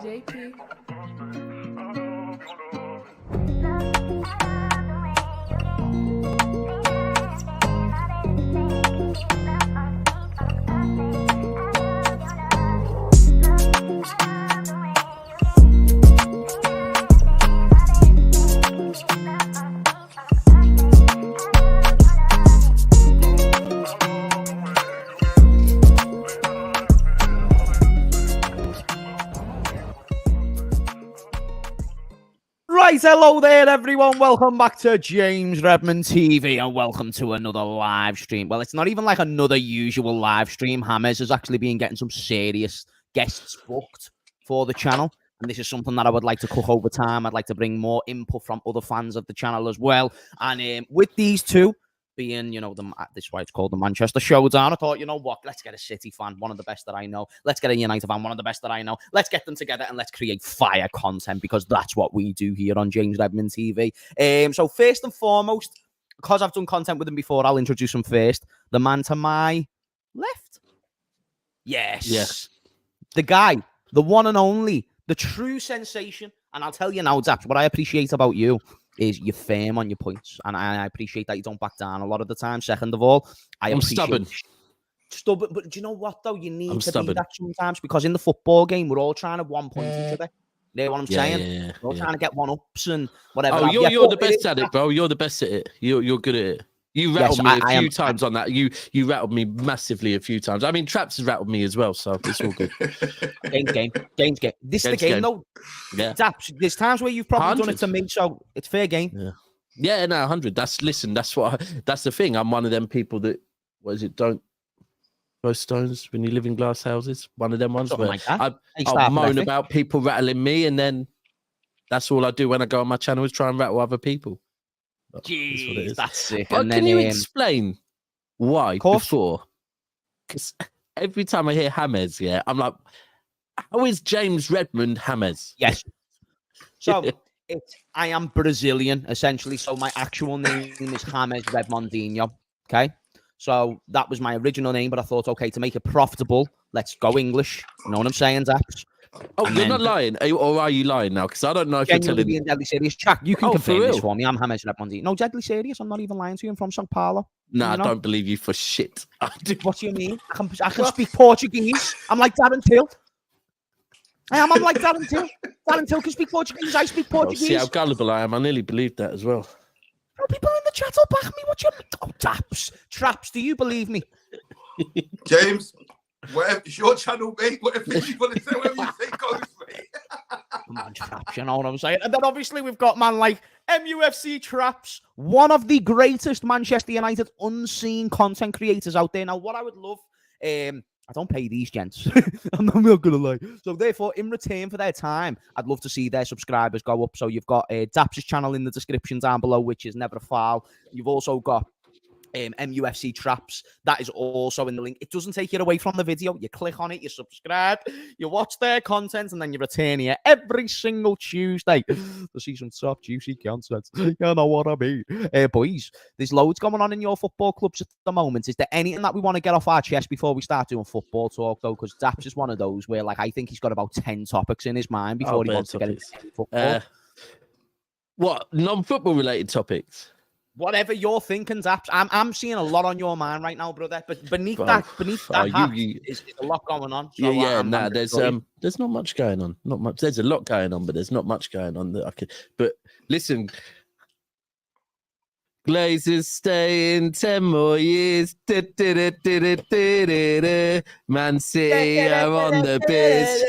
JP. Right, hello there, everyone. Welcome back to James Redmond TV and welcome to another live stream. Well, it's not even like another usual live stream. Hamez has actually been getting some serious guests booked for the channel, and this is something that I would like to cook over time. I'd like to bring more input from other fans of the channel as well. And with these two being, you know, this is why it's called the Manchester Showdown, I thought, you know what, let's get a City fan, one of the best that I know. Let's get a United fan, one of the best that I know. Let's get them together and let's create fire content, because that's what we do here on James Redmond TV. So first and foremost, because I've done content with him before, I'll introduce him first. The man to my left. Yes. The guy, the one and only, the true sensation. And I'll tell you now, Daps, what I appreciate about you is you're firm on your points, and I appreciate that you don't back down a lot of the time. Second of all, I'm stubborn. But do you know what, though? You need to be that sometimes, because in the football game, we're all trying to one-point each other. You know what I'm saying? We're all trying to get one-ups and whatever. Oh, you're the best at it, bro. You're the best at it. You're good at it. You rattled me a few times on that. You rattled me massively a few times. I mean, Traps has rattled me as well, so it's all good. Game. This is the game, though. Yeah. Daps, there's times where you've probably done it to me, so it's fair game. Yeah, no, 100. That's the thing. I'm one of them people that, don't throw stones when you live in glass houses. One of them ones where I'll moan about people rattling me, and then that's all I do when I go on my channel is try and rattle other people. Jeez, that's sick. But can you explain why before? Because every time I hear Hamez, I'm like, how is James Redmond Hamez? Yes. So I am Brazilian, essentially. So my actual name is Hamez Redmondinho. Okay. So that was my original name, but I thought, okay, to make it profitable, let's go English. You know what I'm saying, Daps? Oh, you're not lying, or are you lying now? Because I don't know if you're telling me. Deadly serious. Jack, you can confirm this for me. I'm Hamez Redmondinho. No, deadly serious. I'm not even lying to you. I'm from São Paulo. No, I don't believe you for shit. What do you mean? I can speak Portuguese. I'm like Darren Till. I'm like Darren Till. Darren Till can speak Portuguese. I speak Portuguese. See how gullible I am. I nearly believed that as well. People in the chat will back me. What you? Oh, Daps, Traps. Do you believe me, James? Whatever, it's your channel, mate. Whatever you want to say, whatever you say goes, mate. Come on, Traps, you know what I'm saying? And then obviously we've got man like MUFC Traps, one of the greatest Manchester United unseen content creators out there. Now, what I would love, I don't pay these gents. I'm not gonna lie. So therefore, in return for their time, I'd love to see their subscribers go up. So you've got Daps' channel in the description down below, which is NeverAFoul. You've also got MUFC Traps, that is also in the link. It doesn't take you away from the video. You click on it, you subscribe, you watch their content, and then you return here every single Tuesday to see some top juicy content. You know what I mean? Boys, there's loads going on in your football clubs at the moment. Is there anything that we want to get off our chest before we start doing football talk, though? Because Daps is one of those where, like, I think he's got about 10 topics in his mind before he wants to get into football. What non-football related topics? Whatever you're thinking, Daps. I'm seeing a lot on your mind right now, brother. But beneath that hat is a lot going on. So there's not much going on. Not much. There's a lot going on, but there's not much going on that I could. But listen, Glazers staying 10 more years. Man City are on the biz.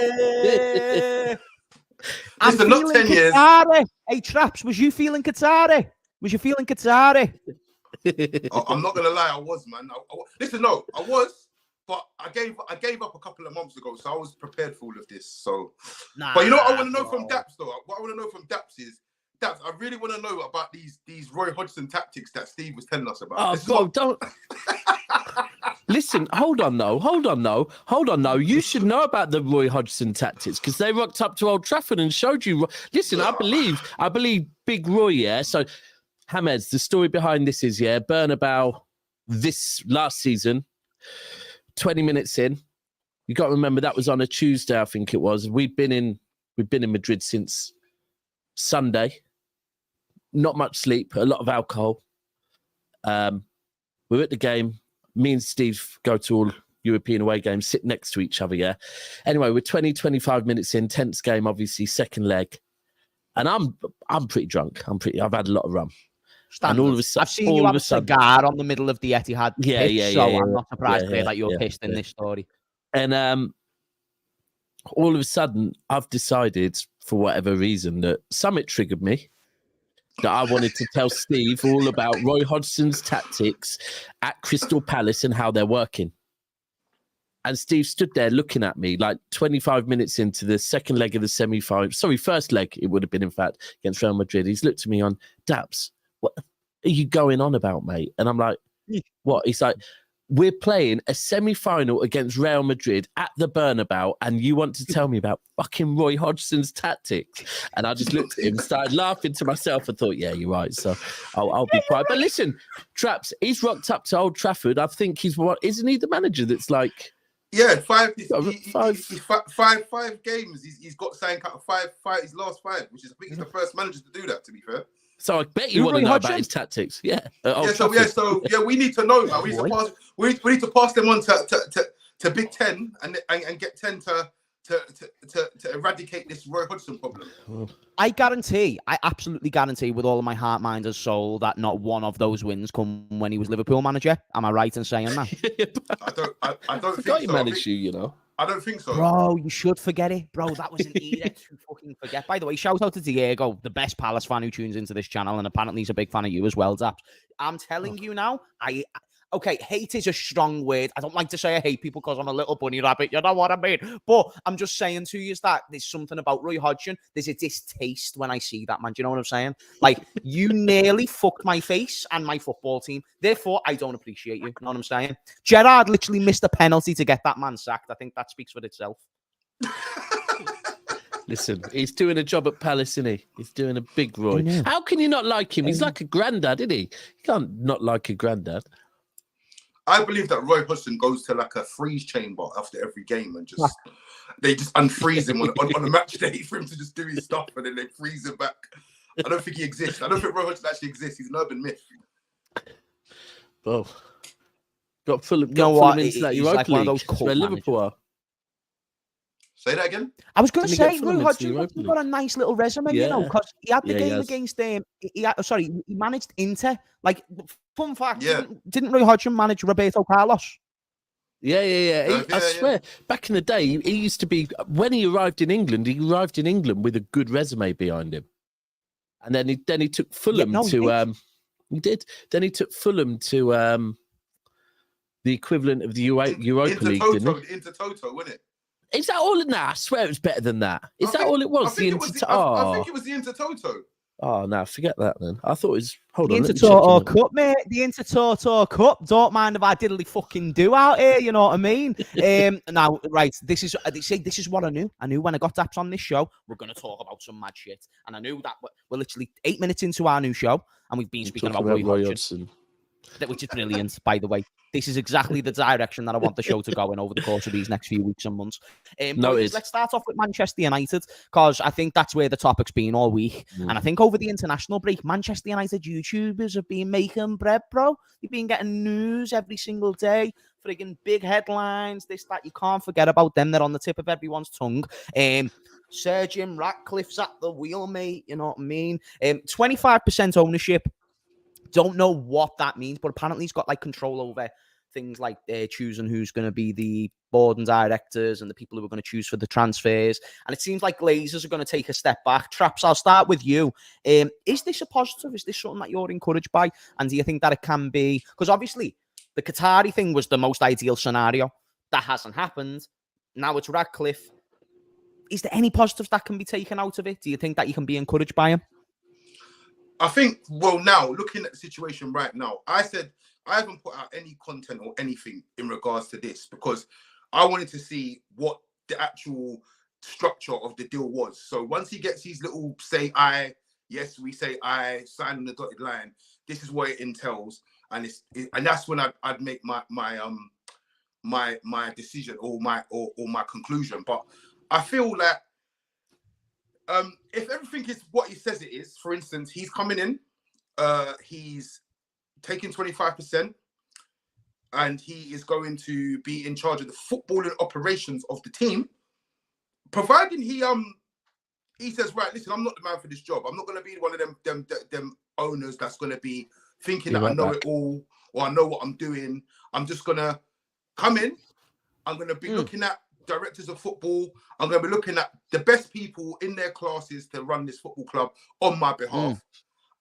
I'm feeling 10 years. Qatari. Hey, Traps, was you feeling Qatari? Was you feeling Qatari? I'm not gonna lie, I was, man. Listen, I was, but I gave up a couple of months ago, so I was prepared for all of this. So, but you know what I want to know from Daps, though. What I want to know from Daps is, Daps, I really want to know about these Roy Hodgson tactics that Steve was telling us about. Oh, don't. Listen, hold on, though. You should know about the Roy Hodgson tactics because they rocked up to Old Trafford and showed you. Listen, I believe Big Roy. Yeah, so. Hamez, the story behind this is, Bernabeu this last season, 20 minutes in. You got to remember that was on a Tuesday, I think it was. We'd been in We've been in Madrid since Sunday. Not much sleep, a lot of alcohol. We're at the game. Me and Steve go to all European away games, sit next to each other, yeah? Anyway, we're 25 minutes in, tense game, obviously, second leg. And I'm pretty drunk. I've had a lot of rum. Standard. And all of a sudden, I've seen you have a cigar on the middle of the Etihad pitch, I'm not surprised that you're pissed in this story. And all of a sudden, I've decided, for whatever reason, that something triggered me, that I wanted to tell Steve all about Roy Hodgson's tactics at Crystal Palace and how they're working. And Steve stood there looking at me like 25 minutes into the second leg of the semi-final. Sorry, first leg, it would have been, in fact, against Real Madrid. He's looked at me on, Daps, what are you going on about, mate? And I'm like, what? He's like, we're playing a semi-final against Real Madrid at the Bernabeu, and you want to tell me about fucking Roy Hodgson's tactics? And I just looked at him, started laughing to myself, and thought, yeah, you're right. So I'll be quiet. But listen, Traps, he's rocked up to Old Trafford. I think isn't he the manager that's like... Yeah, five games. He's got signed out of five. His last 5, which is I think he's the first manager to do that. To be fair, so I bet you want to know about his tactics. Yeah, so we need to know. Man. We need to pass them on to Big Ten and get 10 to eradicate this Roy Hodgson problem. I absolutely guarantee with all of my heart, mind and soul that not one of those wins come when he was Liverpool manager. Am I right in saying that? I don't think he managed you know. I don't think so. Bro, you should forget it. Bro, that was an edict to fucking forget. By the way, shout out to Diego, the best Palace fan who tunes into this channel, and apparently he's a big fan of you as well, Daps. I'm telling you now, okay, hate is a strong word. I don't like to say I hate people because I'm a little bunny rabbit. You know what I mean? But I'm just saying to you is that there's something about Roy Hodgson. There's a distaste when I see that, man. Do you know what I'm saying? Like, you nearly fucked my face and my football team. Therefore, I don't appreciate you. You know what I'm saying? Gerrard literally missed a penalty to get that man sacked. I think that speaks for itself. Listen, he's doing a job at Palace, isn't he? He's doing a big Roy. How can you not like him? He's like a granddad, isn't he? You can't not like a granddad. I believe that Roy Hodgson goes to like a freeze chamber after every game and they just unfreeze him on a match day for him to just do his stuff and then they freeze him back. I don't think he exists. I don't think Roy Hodgson actually exists. He's an urban myth. Oh, got Fulham into that Europa League. One of those where Liverpool are. Say that again. I was going to say, Roy Hodgson got a nice little resume, you know, because he had the game against he managed Inter. Like, fun fact, didn't Roy Hodgson manage Roberto Carlos? Yeah. I swear, back in the day, he used to be, when he arrived in England with a good resume behind him. And then he took Fulham he did. Then he took Fulham to the equivalent of the Europa League, didn't he? Intertoto, wasn't it? Is that all? Nah, I swear it was better than that. Is that all it was? I think it was the Intertoto. Oh, no, forget that then. I thought it was... Hold on. The Intertoto Cup, mate. The Intertoto Cup. Don't mind if I diddly fucking do out here, you know what I mean? Now, right, this is what I knew. I knew when I got Daps on this show, we're going to talk about some mad shit. And I knew that we're literally 8 minutes into our new show, and we've been speaking about Roy Hodgson. Which is brilliant, by the way. This is exactly the direction that I want the show to go in over the course of these next few weeks and months. Let's start off with Manchester United, because I think that's where the topic's been all week. And I think over the international break, Manchester United YouTubers have been making bread, bro. You've been getting news every single day. Friggin' big headlines, this, that. You can't forget about them. They're on the tip of everyone's tongue. Sir Jim Ratcliffe's at the wheel, mate. You know what I mean? 25% ownership. Don't know what that means, but apparently he's got like control over things like choosing who's going to be the board and directors and the people who are going to choose for the transfers. And it seems like Glazers are going to take a step back. Traps, I'll start with you. Is this a positive? Is this something that you're encouraged by? And do you think that it can be? Because obviously the Qatari thing was the most ideal scenario. That hasn't happened. Now it's Ratcliffe. Is there any positives that can be taken out of it? Do you think that you can be encouraged by him? I think, well, now, looking at the situation right now, I said I haven't put out any content or anything in regards to this because I wanted to see what the actual structure of the deal was. So once he gets his little say I, yes, we say I, sign on the dotted line, this is what it entails. And and that's when I'd make my decision or my conclusion. But I feel that if everything is what he says it is, for instance, he's coming in, he's taking 25%, and he is going to be in charge of the footballing operations of the team, providing he says, right, listen, I'm not the man for this job. I'm not going to be one of them owners that's going to be thinking that I know it all or I know what I'm doing. I'm just going to come in. I'm going to be looking at directors of football. I'm going to be looking at the best people in their classes to run this football club on my behalf.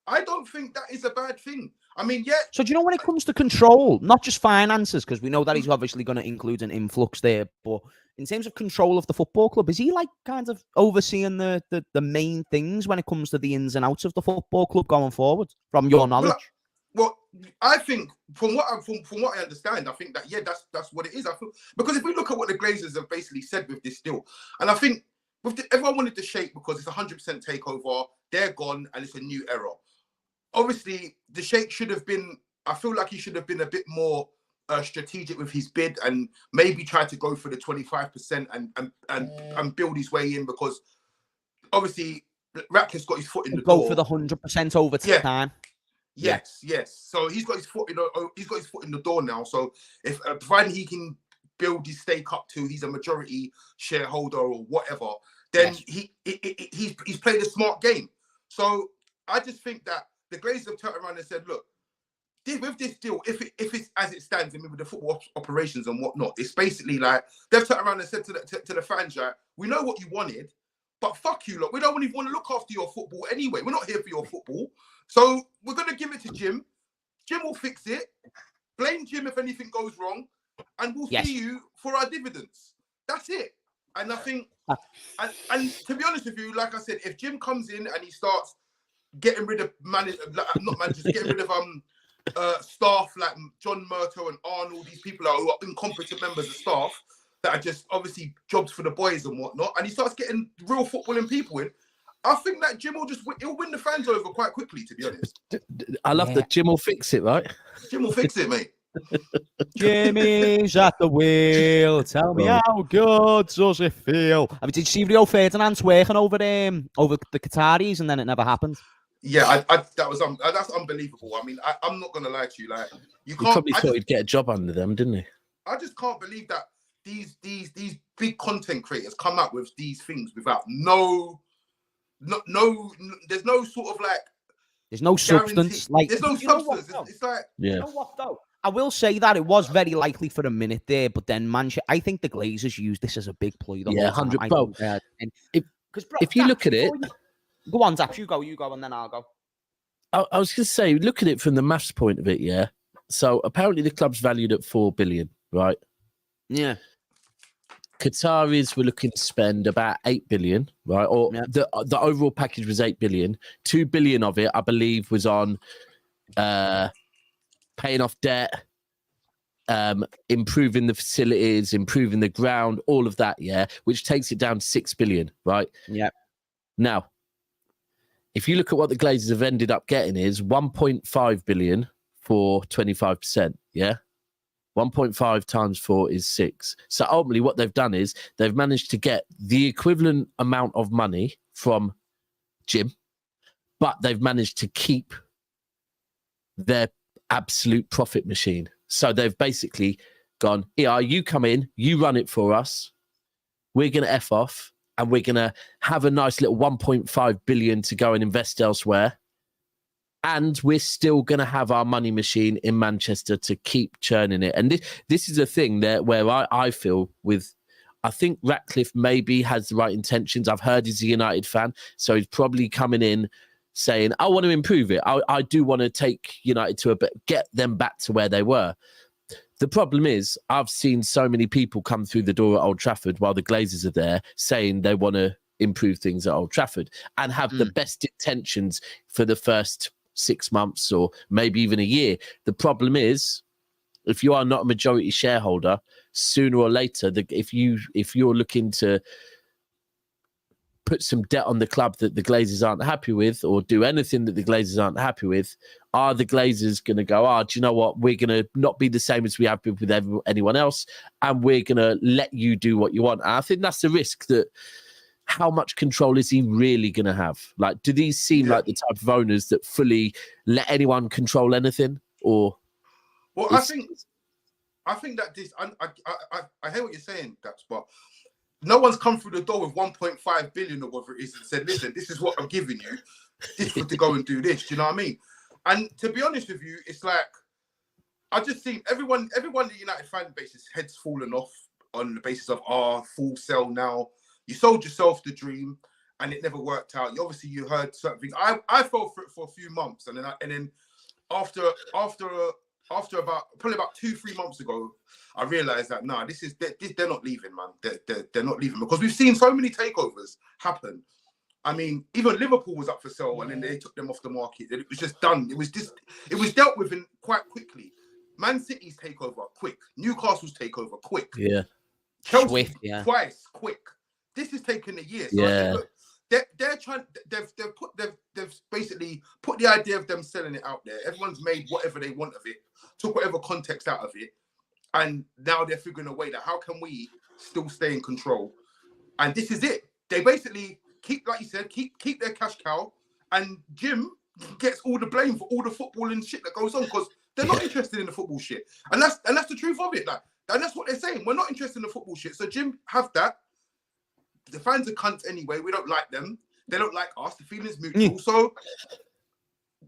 I don't think that is a bad thing. I mean, yeah. So do you know when it comes to control, not just finances, because we know that he's obviously going to include an influx there, but in terms of control of the football club, is he like kind of overseeing the main things when it comes to the ins and outs of the football club going forward, from your knowledge? Well, I think from what I understand, I think that that's what it is. I feel, because if we look at what the Glazers have basically said with this deal, and I think everyone wanted to shake because it's 100% takeover, they're gone, and it's a new era. Obviously, the Sheikh should have been. I feel like he should have been a bit more strategic with his bid and maybe try to go for the 25% and build his way in, because obviously Ratcliffe's got his foot in the door. Go for the 100% over time. Yes. So he's got his foot in the door now. So if provided he can build his stake up to he's a majority shareholder or whatever, then he's played a smart game. So I just think that the Glazers have turned around and said, look, with this deal, if it's as it stands, I mean, with the football operations and whatnot, it's basically like they've turned around and said to the fans, right, we know what you wanted, but fuck you, look, we don't even want to look after your football anyway. We're not here for your football. So we're going to give it to Jim. Jim will fix it. Blame Jim if anything goes wrong, and we'll see you for our dividends. That's it. And I think, and to be honest with you, like I said, if Jim comes in and he starts getting rid of getting rid of staff like John Murto and Arnold, these people who are incompetent members of staff that are just obviously jobs for the boys and whatnot, and he starts getting real footballing people in, I think that Jim will he'll win the fans over quite quickly, to be honest. I love that Jim will fix it, right? Jim will fix it, mate. Jimmy's at the wheel. Tell me how good does it feel? I mean, did you see Rio Ferdinand's working over the Qataris and then it never happened? Yeah, that's unbelievable. I mean, I'm not gonna lie to you. Like, you can't. He probably thought he'd get a job under them, didn't he? I just can't believe that these big content creators come up with these things without no. There's no sort of like. There's no substance. Like, there's no substance. It's like. You know what though? I will say that it was very likely for a minute there, but then I think the Glazers used this as a big ploy. 100. If you look at it. Go on, Daps. You go, and then I'll go. I was going to say, look at it from the maths point of it, yeah? So apparently the club's valued at 4 billion, right? Yeah. Qataris were looking to spend about 8 billion, right? Or the overall package was 8 billion. 2 billion of it, I believe, was on paying off debt, improving the facilities, improving the ground, all of that, yeah? Which takes it down to 6 billion, right? Yeah. Now, if you look at what the Glazers have ended up getting is 1.5 billion for 25%, yeah? 1.5 times 4 is 6. So ultimately what they've done is they've managed to get the equivalent amount of money from Jim, but they've managed to keep their absolute profit machine. So they've basically gone, yeah, you come in, you run it for us, we're going to F off, and we're going to have a nice little 1.5 billion to go and invest elsewhere. And we're still going to have our money machine in Manchester to keep churning it. And this is a thing where I feel I think Ratcliffe maybe has the right intentions. I've heard he's a United fan, so he's probably coming in saying, I want to improve it. I do want to take United to get them back to where they were. The problem is I've seen so many people come through the door at Old Trafford while the Glazers are there saying they want to improve things at Old Trafford and have the best intentions for the first 6 months or maybe even a year. The problem is, if you are not a majority shareholder, sooner or later, if you're looking to put some debt on the club that the Glazers aren't happy with, or do anything that the Glazers aren't happy with, are the Glazers going to go, do you know what? We're going to not be the same as we have been with anyone else, and we're going to let you do what you want. And I think that's the risk that how much control is he really going to have? Like, do these seem like the type of owners that fully let anyone control anything? Or, well, I think that this, I hear what you're saying, Daps, but no one's come through the door with 1.5 billion or whatever it is and said, listen, this is what I'm giving you. This for to go and do this. Do you know what I mean? And to be honest with you, it's like, I just think everyone in the United fan base's head's fallen off on the basis of, full sell now. You sold yourself the dream and it never worked out. You heard certain things. I fell for it for a few months. And then after about 2-3 months ago, I realized that they're not leaving, man. They're not leaving because we've seen so many takeovers happen. I mean, even Liverpool was up for sale and then they took them off the market. It was just done. It was dealt with quite quickly. Man City's takeover, quick. Newcastle's takeover, quick. Yeah. Chelsea, twice, quick. This has taken a year. So yeah. They're trying. They've basically put the idea of them selling it out there. Everyone's made whatever they want of it, took whatever context out of it, and now they're figuring a way that how can we still stay in control? And this is it. They basically keep, like you said, keep their cash cow, and Jim gets all the blame for all the football and shit that goes on because they're not interested in the football shit, and that's the truth of it. Like, and that's what they're saying. We're not interested in the football shit. So Jim, have that. The fans are cunts anyway. We don't like them. They don't like us. The feeling's mutual. So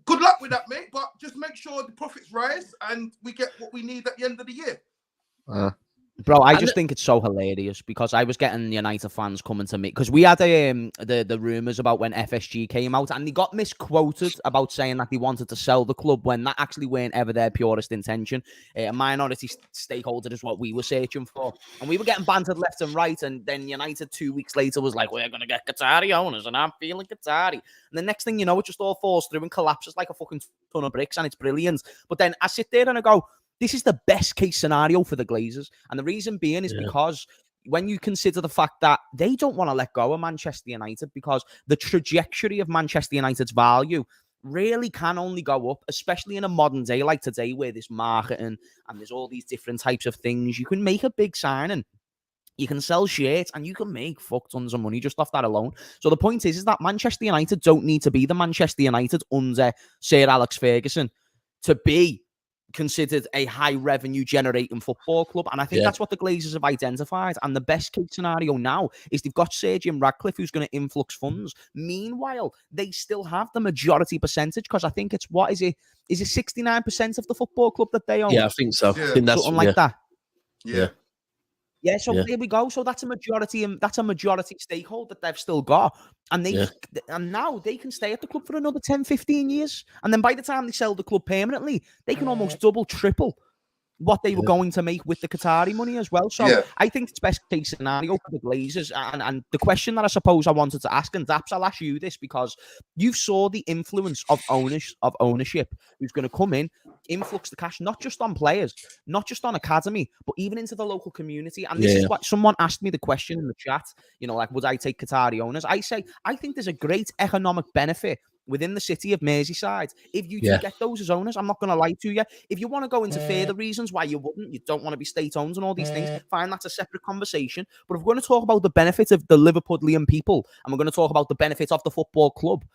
good luck with that, mate. But just make sure the profits rise and we get what we need at the end of the year. Bro, I just think it's so hilarious because I was getting United fans coming to me because we had the rumours about when FSG came out and they got misquoted about saying that they wanted to sell the club when that actually weren't ever their purest intention. A minority stakeholder is what we were searching for. And we were getting bantered left and right. And then United 2 weeks later was like, we're going to get Qatari owners and I'm feeling Qatari. And the next thing you know, it just all falls through and collapses like a fucking ton of bricks and it's brilliant. But then I sit there and I go, this is the best case scenario for the Glazers. And the reason being is because when you consider the fact that they don't want to let go of Manchester United because the trajectory of Manchester United's value really can only go up, especially in a modern day like today where there's marketing and there's all these different types of things. You can make a big signing. You can sell shirts and you can make fuck tons of money just off that alone. So the point is that Manchester United don't need to be the Manchester United under Sir Alex Ferguson to be considered a high revenue generating football club. And I think that's what the Glazers have identified. And the best case scenario now is they've got Sir Jim Ratcliffe who's going to influx funds. Meanwhile, they still have the majority percentage because I think it's, what is it? Is it 69% of the football club that they own? Yeah, I think so. Yeah. I think that's something like that. Yeah. Yeah, so there we go. So that's a majority stakeholder that they've still got. And and now they can stay at the club for another 10, 15 years. And then by the time they sell the club permanently, they can almost double, triple what they were going to make with the Qatari money as well. So I think it's best case scenario for the Glazers. And the question that I suppose I wanted to ask, and Daps, I'll ask you this because you saw the influence of ownership who's going to come in, influx the cash, not just on players, not just on academy, but even into the local community. And this is what someone asked me the question in the chat, you know, like, would I take Qatari owners? I say, I think there's a great economic benefit within the city of Merseyside if you do get those as owners. I'm not going to lie to you. If you want to go into further reasons why you wouldn't, you don't want to be state-owned and all these things, fine, that's a separate conversation. But if we're going to talk about the benefit of the Liverpudlian people and we're going to talk about the benefit of the football club,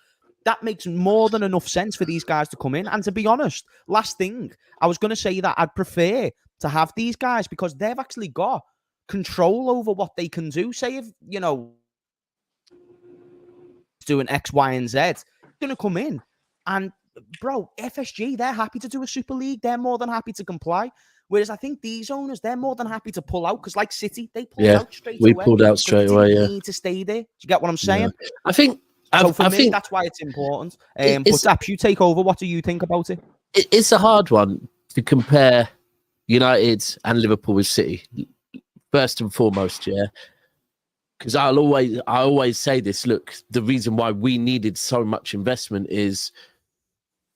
that makes more than enough sense for these guys to come in. And to be honest, last thing, I was going to say that I'd prefer to have these guys because they've actually got control over what they can do. Say if, you know, doing X, Y, and Z, going to come in and, bro, FSG, they're happy to do a Super League. They're more than happy to comply. Whereas I think these owners, they're more than happy to pull out because, like City, they pulled out straight away. We pulled out straight away, need to stay there. Do you get what I'm saying? I think... So for me, that's why it's important. But Daps, you take over. What do you think about it? It's a hard one to compare United and Liverpool with City. First and foremost, because I always say this. Look, the reason why we needed so much investment is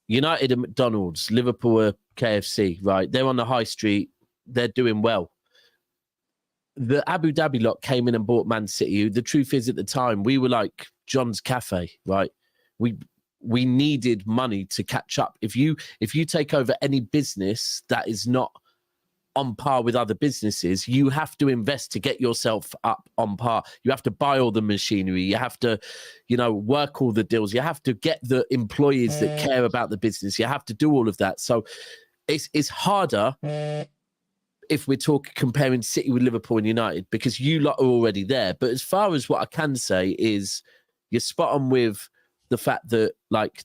United and McDonald's, Liverpool are KFC, right? They're on the high street. They're doing well. The Abu Dhabi lot came in and bought Man City. The truth is, at the time, we were like John's Cafe, right? We needed money to catch up. If you take over any business that is not on par with other businesses. You have to invest to get yourself up on par. You have to buy all the machinery. You have to, work all the deals. You have to get the employees that care about the business. You have to do all of that. So it's harder if we're comparing City with Liverpool and United, because you lot are already there. But as far as what I can say is, you're spot on with the fact that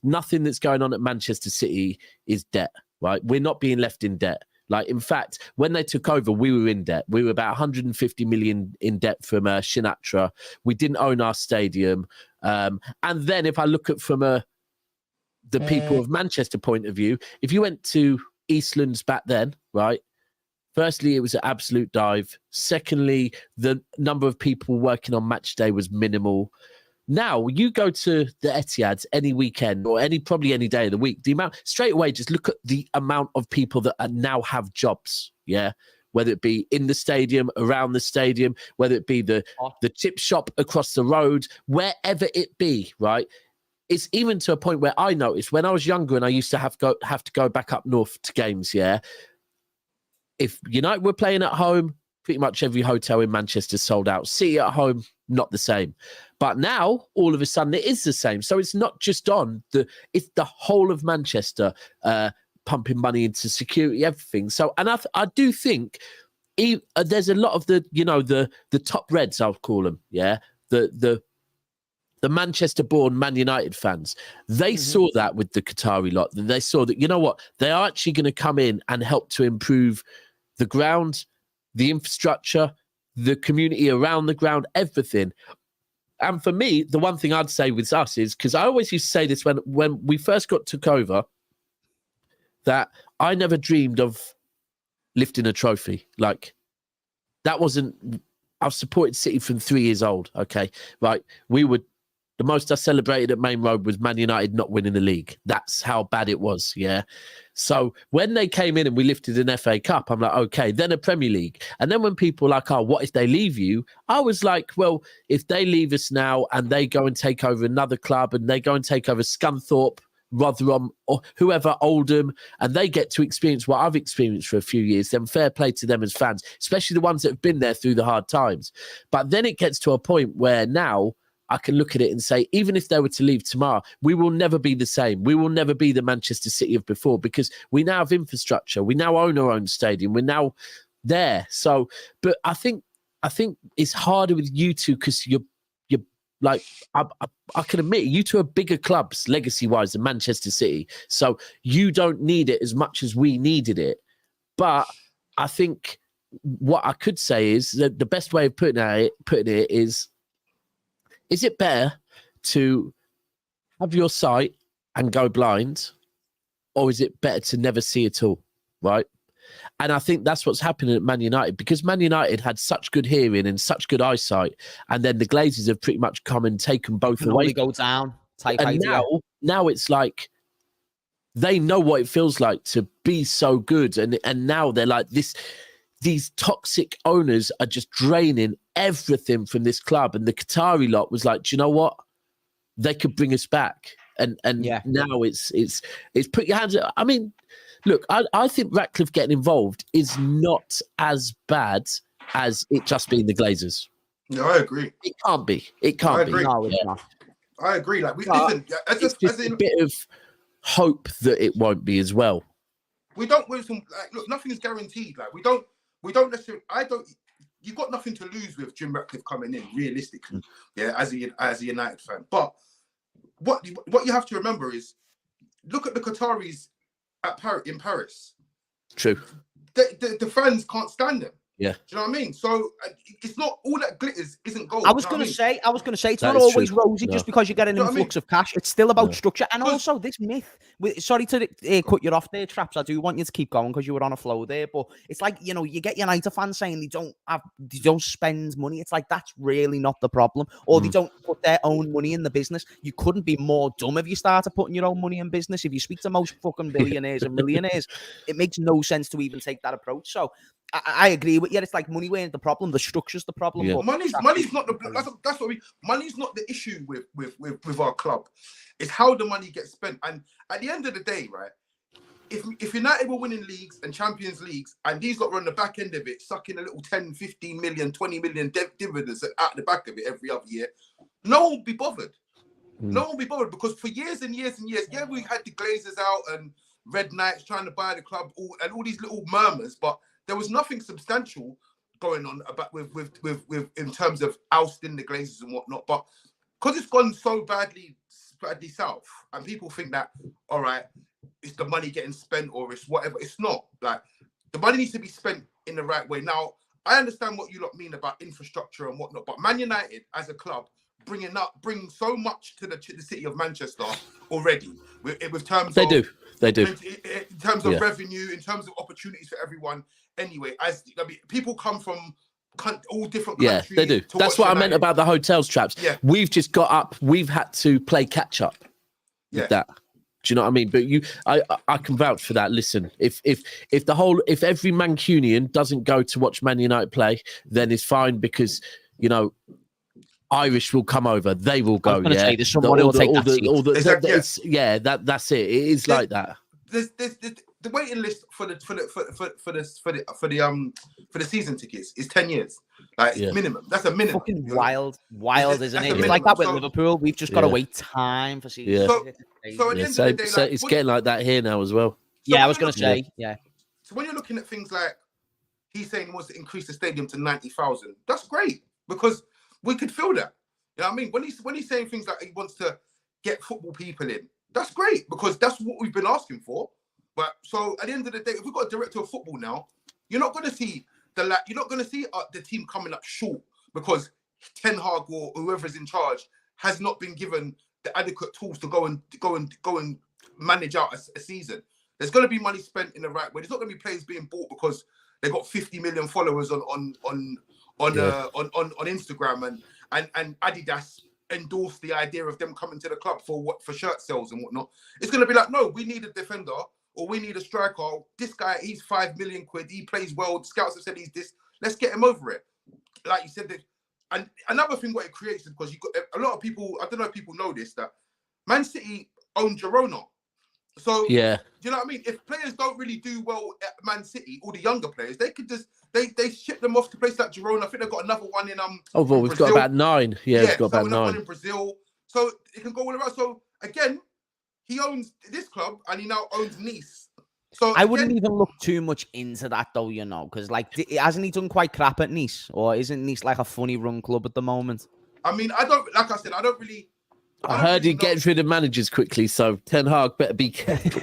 nothing that's going on at Manchester City is debt, right? We're not being left in debt. In fact, when they took over, we were in debt. We were about 150 million in debt from Sinatra. We didn't own our stadium. And then if I look at from the people of Manchester point of view, if you went to Eastlands back then, right? Firstly, it was an absolute dive. Secondly, the number of people working on match day was minimal. Now, you go to the Etihad any weekend or probably any day of the week, the amount straight away, just look at the amount of people that now have jobs. Yeah. Whether it be in the stadium, around the stadium, whether it be the chip shop across the road, wherever it be, right? It's even to a point where I noticed when I was younger and I used to have to go back up north to games. Yeah. If United were playing at home, pretty much every hotel in Manchester sold out. City at home, not the same. But now, all of a sudden, it is the same. So it's not just it's the whole of Manchester pumping money into security, everything. So, and I do think there's a lot of the top Reds, I'll call them, yeah, the Manchester-born Man United fans, they saw that with the Qatari lot. They saw that, they are actually going to come in and help to improve the ground, the infrastructure, the community around the ground, everything. And for me, the one thing I'd say with us is, because I always used to say this when we first took over, that I never dreamed of lifting a trophy. That wasn't... I've supported City from 3 years old, okay? Right, the most I celebrated at Main Road was Man United not winning the league. That's how bad it was, yeah? So when they came in and we lifted an FA Cup, I'm like, okay, then a Premier League. And then when people were like, oh, what if they leave you? I was like, well, if they leave us now and they go and take over another club and they go and take over Scunthorpe, Rotherham, or whoever, Oldham, and they get to experience what I've experienced for a few years, then fair play to them as fans, especially the ones that have been there through the hard times. But then it gets to a point where now I can look at it and say, even if they were to leave tomorrow, we will never be the same. We will never be the Manchester City of before, because we now have infrastructure. We now own our own stadium. We're now there. So, but I think it's harder with you two, because you're like, I can admit, you two are bigger clubs legacy-wise than Manchester City. So you don't need it as much as we needed it. But I think what I could say is that the best way of putting it is it better to have your sight and go blind, or is it better to never see at all, right? And I think that's what's happening at Man United, because Man United had such good hearing and such good eyesight, and then the Glazers have pretty much come and taken both away. Only go down. And now it's like they know what it feels like to be so good, and now they're like this. These toxic owners are just draining everything from this club, and the Qatari lot was like, do you know what? They could bring us back, and now it's put your hands up. I mean, look, I think Ratcliffe getting involved is not as bad as it just being the Glazers. No, I agree. It can't be. It can't be. No, it's not. I agree. Like, listen, it's just a bit of hope that it won't be as well. We don't. Look, nothing is guaranteed. Like, we don't necessarily. You've got nothing to lose with Jim Ratcliffe coming in, realistically. Yeah, as a United fan. But what you have to remember is, look at the Qataris in Paris. True. The fans can't stand them. Yeah. Do you know what I mean? So it's not all that glitters isn't gold. I was going to say, it's not always rosy just because you get an influx of cash. It's still about structure. And also this myth, sorry to cut you off there, Traps. I do want you to keep going because you were on a flow there. But it's like, you get United fans saying they don't spend money. It's like, that's really not the problem. Or they don't put their own money in the business. You couldn't be more dumb if you started putting your own money in business. If you speak to most fucking billionaires and millionaires, it makes no sense to even take that approach. So I agree with you. It's like money ain't the problem. The structure's the problem. Yeah. Money's not the. That's what money's not the issue with our club. It's how the money gets spent. And at the end of the day, right, if United were winning leagues and Champions Leagues, and these lot were on the back end of it, sucking a little 10, 15 million, 20 million dividends out the back of it every other year, no one would be bothered. No one would be bothered, because for years and years and years, yeah, we had the Glazers out and Red Knights trying to buy the club, and all these little murmurs, but there was nothing substantial going on about with in terms of ousting the Glazers and whatnot. But because it's gone so badly south, and people think that, all right, it's the money getting spent or it's whatever. It's not. Like, the money needs to be spent in the right way. Now, I understand what you lot mean about infrastructure and whatnot, but Man United as a club bring so much to the city of Manchester already with terms they of, do in terms of revenue, in terms of opportunities for everyone. Anyway, people come from all different countries. Yeah, they do. That's what I meant about the hotels, Traps. Yeah. We've just got up. We've had to play catch up with that. Do you know what I mean? But I can vouch for that. Listen, if every Mancunian doesn't go to watch Man United play, then it's fine, because, you know, Irish will come over. They will go. Say, there's someone who will take that seat. That's it. It is like that. There's the waiting list for the season tickets is 10 years. Like, minimum. That's a minimum. Fucking wild, isn't it? It's like that with Liverpool. We've just got to wait time for season. So at the end of the day, so it's getting like that here now as well. I was going to say, So when you're looking at things like, he's saying he wants to increase the stadium to 90,000, that's great, because we could feel that. You know what I mean? When he's saying things like he wants to get football people in, that's great, because that's what we've been asking for. But so at the end of the day, if we've got a director of football now, you're not going to see the team coming up short because Ten Hag or whoever's in charge has not been given the adequate tools to go and manage out a season. There's going to be money spent in the right way. There's not going to be players being bought because they've got 50 million followers on Instagram and Adidas endorsed the idea of them coming to the club for shirt sales and whatnot. It's going to be like, no, we need a defender, or we need a striker. This guy, he's 5 million quid. He plays well. Scouts have said he's this. Let's get him over it. Like you said, that. And another thing what it creates is, because you got a lot of people, I don't know if people know this, that Man City own Girona. So, do you know what I mean? If players don't really do well at Man City, all the younger players, they could just, they ship them off to places like Girona. I think they've got another one in we've Brazil. got about 9. Yeah, we've got about 9. One in Brazil. So it can go all around. So again, he owns this club and he now owns Nice. So I wouldn't even look too much into that, though, you know, because, like, hasn't he done quite crap at Nice? Or isn't Nice like a funny run club at the moment? I mean, I don't really. I heard he gets rid of managers quickly, so Ten Hag better be careful.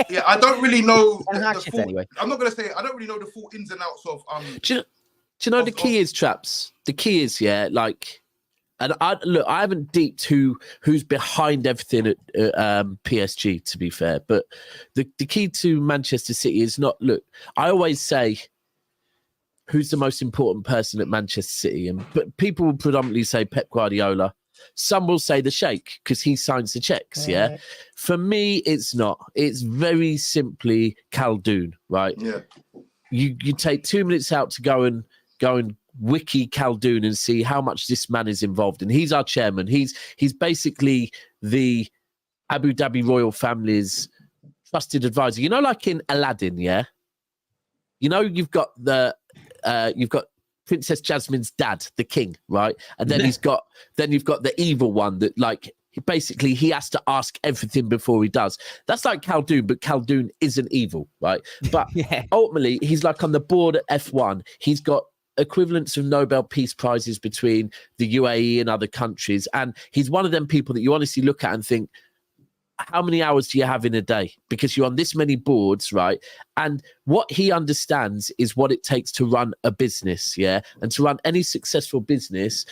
Yeah, I don't really know. Anyway. I'm not going to say I don't really know the full ins and outs of. Do you know the key is, Traps? The key is, like, and I haven't deeped who's behind everything at PSG, to be fair, but the key to Manchester City is not. Look, I always say, who's the most important person at Manchester City, but people will predominantly say Pep Guardiola. Some will say the Sheikh because he signs the checks. Yeah. For me, it's not. It's very simply Khaldoon, right? Yeah. You take 2 minutes out to go and wiki Khaldoon and see how much this man is involved in. He's our chairman. He's basically the Abu Dhabi royal family's trusted advisor. You know, like in Aladdin, yeah. You know, you've got Princess Jasmine's dad, the king, right? And then you've got the evil one that, like, basically he has to ask everything before he does. That's like Khaldoon, but Khaldoon isn't evil, right? But ultimately, he's like on the board at F1. He's got equivalents of Nobel Peace Prizes between the UAE and other countries. And he's one of them people that you honestly look at and think, how many hours do you have in a day? Because you're on this many boards, right? And what he understands is what it takes to run a business, yeah? And to run any successful business,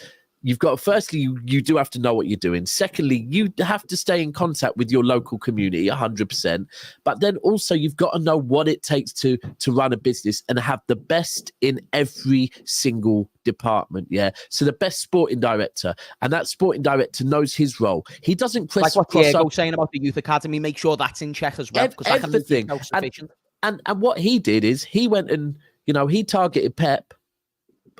you've got, firstly, you do have to know what you're doing. Secondly, you have to stay in contact with your local community 100%. But then also you've got to know what it takes to run a business and have the best in every single department, yeah? So the best sporting director, and that sporting director knows his role. He doesn't press... Like what Diego's saying about the youth academy, make sure that's in check as well. Because everything. And what he did is he went and, you know, he targeted Pep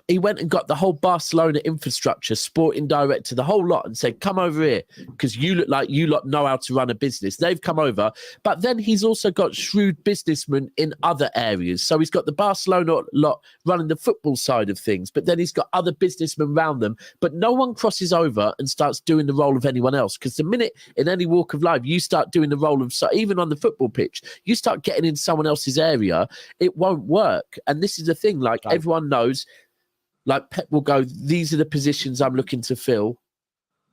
he went and got the whole Barcelona infrastructure, sporting director, the whole lot, and said, come over here because you look like you lot know how to run a business. They've come over. But then he's also got shrewd businessmen in other areas. So he's got the Barcelona lot running the football side of things, but then he's got other businessmen around them. But no one crosses over and starts doing the role of anyone else, because the minute in any walk of life you start doing the role of, so even on the football pitch, you start getting in someone else's area, it won't work. And this is the thing, like everyone knows, like Pep will go, these are the positions I'm looking to fill.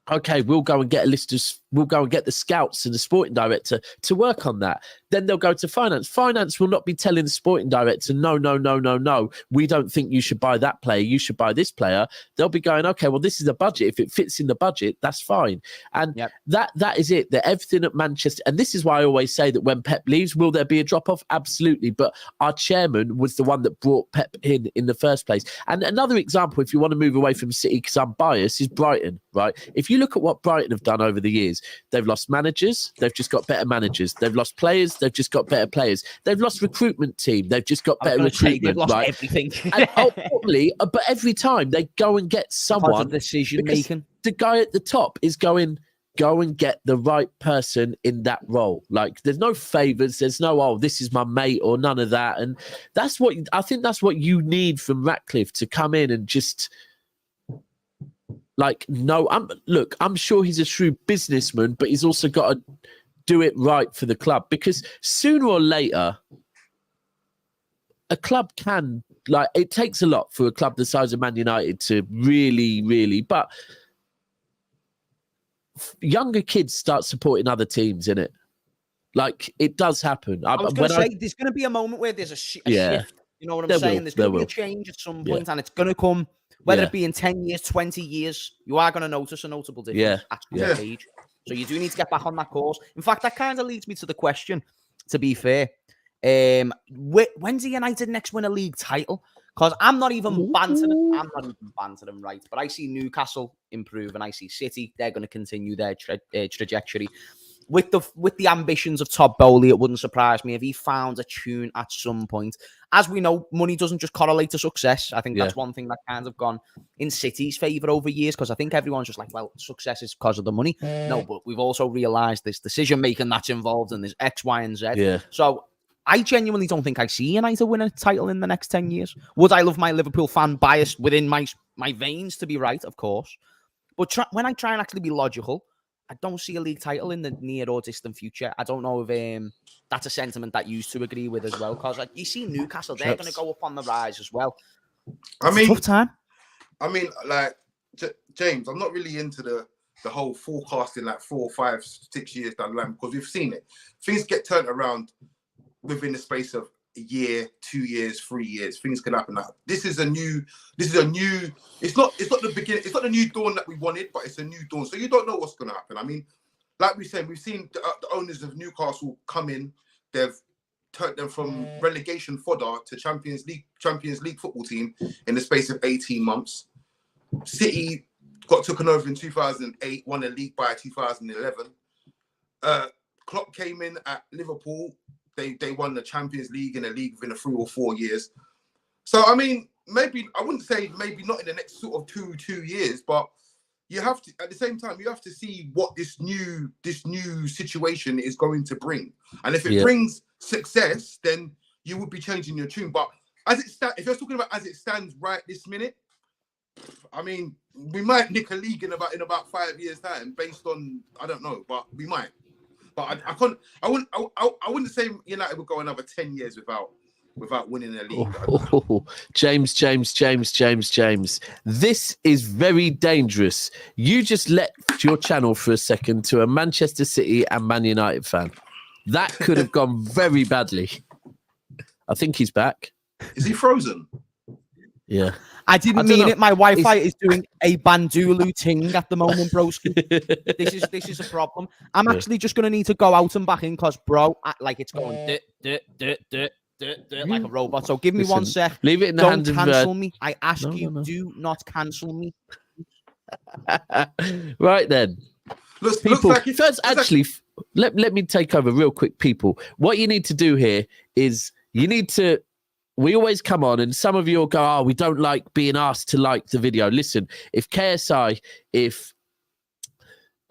Okay, we'll go and get a list of, we'll go and get the scouts and the sporting director to work on that. Then they'll go to finance. Finance will not be telling the sporting director, no, we don't think you should buy that player, you should buy this player. They'll be going, okay, well, this is the budget. If it fits in the budget, that's fine. And that is it. That everything at Manchester, and this is why I always say that when Pep leaves, will there be a drop-off? Absolutely. But our chairman was the one that brought Pep in the first place. And another example, if you want to move away from City, because I'm biased, is Brighton, right? If you look at what Brighton have done over the years, they've lost managers, they've just got better managers. They've lost players, they've just got better players. They've lost recruitment team, they've just got better recruitment. They've lost right? everything. And ultimately, but every time they go and get someone, decision making. The guy at the top is going, go and get the right person in that role. Like, there's no favors, there's no, oh, this is my mate, or none of that. And that's what I think that's what you need from Ratcliffe, to come in and just, like, no, I'm sure he's a shrewd businessman, but he's also got to do it right for the club, because sooner or later, a club can, like, it takes a lot for a club the size of Man United to really, but younger kids start supporting other teams, innit? Like, it does happen. I was going to say, there's going to be a moment where there's a shift. You know what I'm saying? There's going to be a change at some point, and it's going to come. Whether it be in 10 years, 20 years, you are going to notice a notable difference at some age. So you do need to get back on that course. In fact, that kind of leads me to the question, to be fair. When's United next win a league title? Because I'm not even bantering, right? But I see Newcastle improve, and I see City. They're going to continue their trajectory. With the ambitions of Todd Bowley, it wouldn't surprise me if he found a tune at some point. As we know, money doesn't just correlate to success. I think that's one thing that kind of gone in City's favour over years, because I think everyone's just like, well, success is because of the money. No, but we've also realised this decision-making that's involved, and there's X, Y, and Z. Yeah. So I genuinely don't think I see United win a title in the next 10 years. Would I love my Liverpool fan bias within my veins to be right? Of course. But when I try and actually be logical, I don't see a league title in the near or distant future. I don't know if that's a sentiment that you used to agree with as well, because you see Newcastle, they're going to go up on the rise as well. Tough time. I mean, like, James, I'm not really into the whole forecasting, like 4, 5, 6 years down the line, because we've seen it. Things get turned around within the space of a year, 2 years, 3 years. Things can happen. Now, this is a new. It's not the beginning. It's not the new dawn that we wanted, but it's a new dawn. So you don't know what's going to happen. I mean, like we said, we've seen the owners of Newcastle come in. They've turned them from relegation fodder to Champions League football team in the space of 18 months. City got taken over in 2008, won a league by 2011. Klopp came in at Liverpool. They won the Champions League and a league within 3 or 4 years. So, I mean, maybe, I wouldn't say maybe not in the next sort of two years, but you have to, at the same time, you have to see what this new situation is going to bring. And if it brings success, then you would be changing your tune. But as it stands, if you're talking about as it stands right this minute, I mean, we might nick a league in about 5 years' time based on, I don't know, but we might. But I wouldn't say United would go another 10 years without winning a league. James. This is very dangerous. You just left your channel for a second to a Manchester City and Man United fan. That could have gone very badly. I think he's back. Is he frozen? Yeah. I didn't mean it. My Wi-Fi is doing a Bandulu ting at the moment, broski. This is a problem. I'm actually just going to need to go out and back in because, bro, like it's going like a robot. So give me 1 sec. Leave it in the hands of... Don't cancel me. I ask you, do not cancel me. Right then. People, like first, actually, let me take over real quick, people. What you need to do here is you need to we always come on and some of you will go, oh, we don't like being asked to like the video. Listen, if KSI, if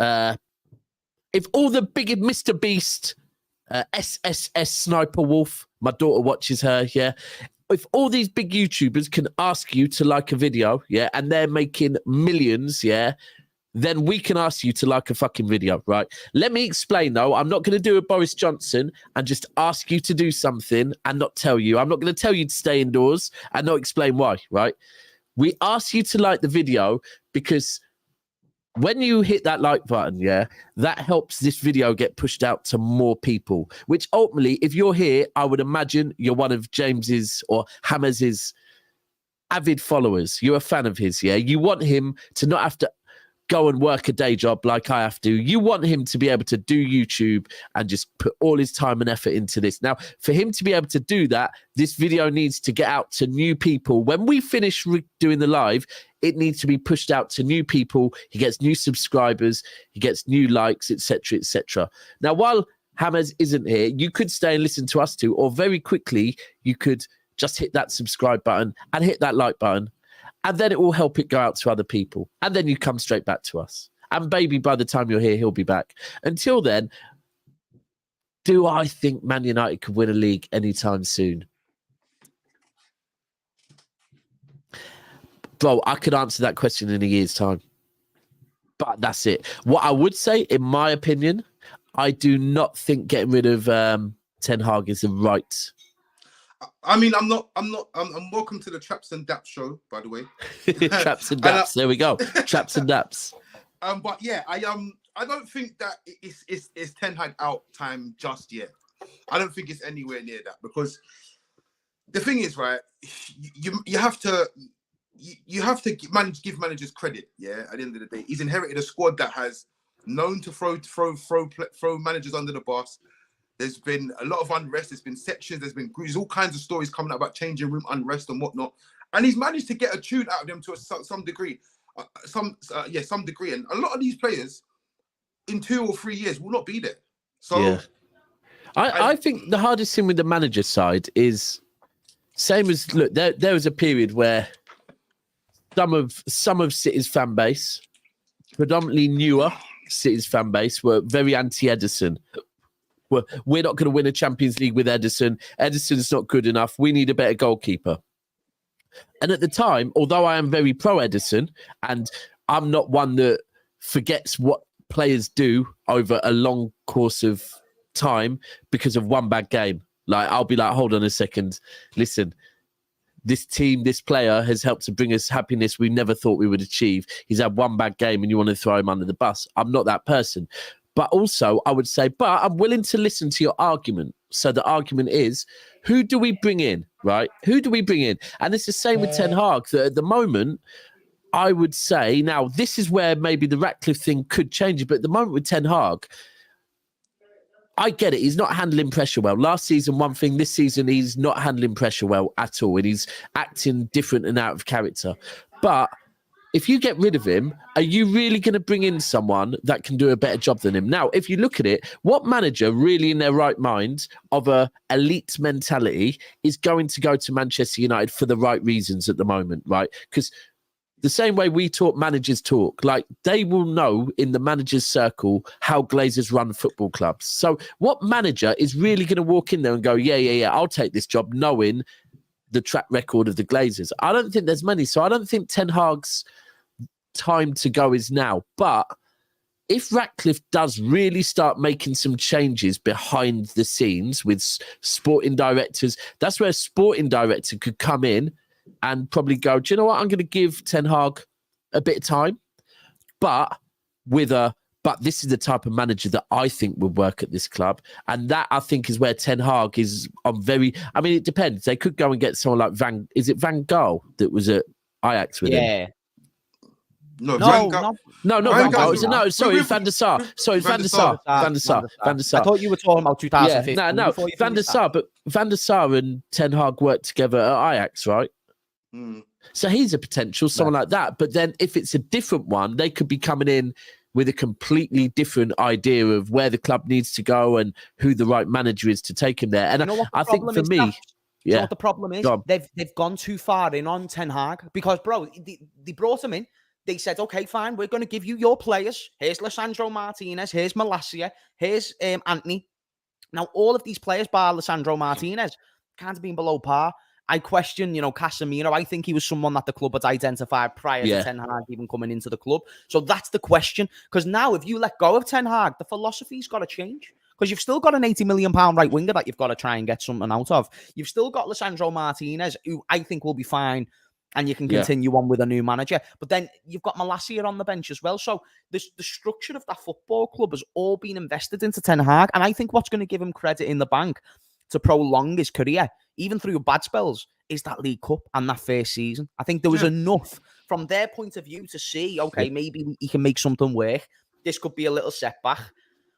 all the big Mr. Beast, SSS Sniper Wolf, my daughter watches her, yeah. If all these big YouTubers can ask you to like a video, yeah, and they're making millions, yeah, then we can ask you to like a fucking video, right? Let me explain, though. I'm not going to do a Boris Johnson and just ask you to do something and not tell you. I'm not going to tell you to stay indoors and not explain why, right? We ask you to like the video because when you hit that like button, yeah, that helps this video get pushed out to more people, which ultimately, if you're here, I would imagine you're one of James's or Hamez's avid followers. You're a fan of his, yeah? You want him to not have to go and work a day job like I have to. You want him to be able to do YouTube and just put all his time and effort into this. Now, for him to be able to do that, this video needs to get out to new people. When we finish doing the live, it needs to be pushed out to new people. He gets new subscribers, he gets new likes, etc., etc. Now, while Hamez isn't here, you could stay and listen to us too, or very quickly, you could just hit that subscribe button and hit that like button. And then it will help it go out to other people. And then you come straight back to us. And baby, by the time you're here, he'll be back. Until then, do I think Man United could win a league anytime soon? Bro, I could answer that question in a year's time. But that's it. What I would say, in my opinion, I do not think getting rid of Ten Hag is the right. I mean, I'm welcome to the Traps and Daps show, by the way. Traps and Daps. There we go. Traps and Daps. But yeah, I don't think that it's Ten Hag out time just yet. I don't think it's anywhere near that, because the thing is, right, you have to give managers credit. Yeah, at the end of the day, he's inherited a squad that has known to throw managers under the bus. There's been a lot of unrest. There's been sections. There's been groups. All kinds of stories coming out about changing room unrest and whatnot. And he's managed to get a tune out of them to some degree. Some degree. And a lot of these players, in 2 or 3 years, will not be there. So, yeah. I think the hardest thing with the manager side is same as look. There was a period where some of City's fan base, predominantly newer City's fan base, were very anti-Ederson. We're not going to win a Champions League with Ederson. Ederson's not good enough. We need a better goalkeeper. And at the time, although I am very pro Ederson, and I'm not one that forgets what players do over a long course of time because of one bad game. Like, I'll be like, hold on a second. Listen, this team, this player has helped to bring us happiness we never thought we would achieve. He's had one bad game and you want to throw him under the bus. I'm not that person. But also, I would say, but I'm willing to listen to your argument. So the argument is, who do we bring in, right? Who do we bring in? And it's the same with Ten Hag, that at the moment, I would say, now, this is where maybe the Ratcliffe thing could change it, but at the moment with Ten Hag, I get it. He's not handling pressure well. Last season, one thing. This season, he's not handling pressure well at all. And he's acting different and out of character. But if you get rid of him, are you really going to bring in someone that can do a better job than him? Now, if you look at it, what manager really in their right mind of a elite mentality is going to go to Manchester United for the right reasons at the moment, right? Because the same way we talk, managers talk. Like, they will know in the manager's circle how Glazers run football clubs. So what manager is really going to walk in there and go, yeah, I'll take this job, knowing the track record of the Glazers? I don't think there's many. So I don't think Ten Hag's time to go is now. But if Ratcliffe does really start making some changes behind the scenes with sporting directors, that's where a sporting director could come in and probably go, do you know what? I'm going to give Ten Hag a bit of time, but this is the type of manager that I think would work at this club. And that, I think, is where Ten Hag is on very... I mean, it depends. They could go and get someone like Van Gaal that was at Ajax with him? No, not Van Gaal. No, sorry, Van der Sar. Sorry, Van der Sar. Van der Sar. I thought you were talking about 2015. Yeah, no, Van der Sar. But Van der Sar and Ten Hag worked together at Ajax, right? Mm. So he's a potential, someone like that. But then if it's a different one, they could be coming in with a completely different idea of where the club needs to go and who the right manager is to take him there. And I think for me... You know what the problem is? They've gone too far in on Ten Hag because, bro, they brought him in. They said, okay, fine, we're going to give you your players. Here's Lisandro Martinez. Here's Malacia. Here's Anthony. Now, all of these players, bar Lisandro Martinez, can't have been below par. I question, Casemiro. I think he was someone that the club had identified prior to Ten Hag even coming into the club. So that's the question. Because now, if you let go of Ten Hag, the philosophy's got to change. Because you've still got an £80 million right winger that you've got to try and get something out of. You've still got Lisandro Martinez, who I think will be fine, and you can continue on with a new manager. But then you've got Malacia on the bench as well. So the structure of that football club has all been invested into Ten Hag. And I think what's going to give him credit in the bank to prolong his career, even through bad spells, is that League Cup and that first season. I think there was enough from their point of view to see, okay, maybe he can make something work. This could be a little setback.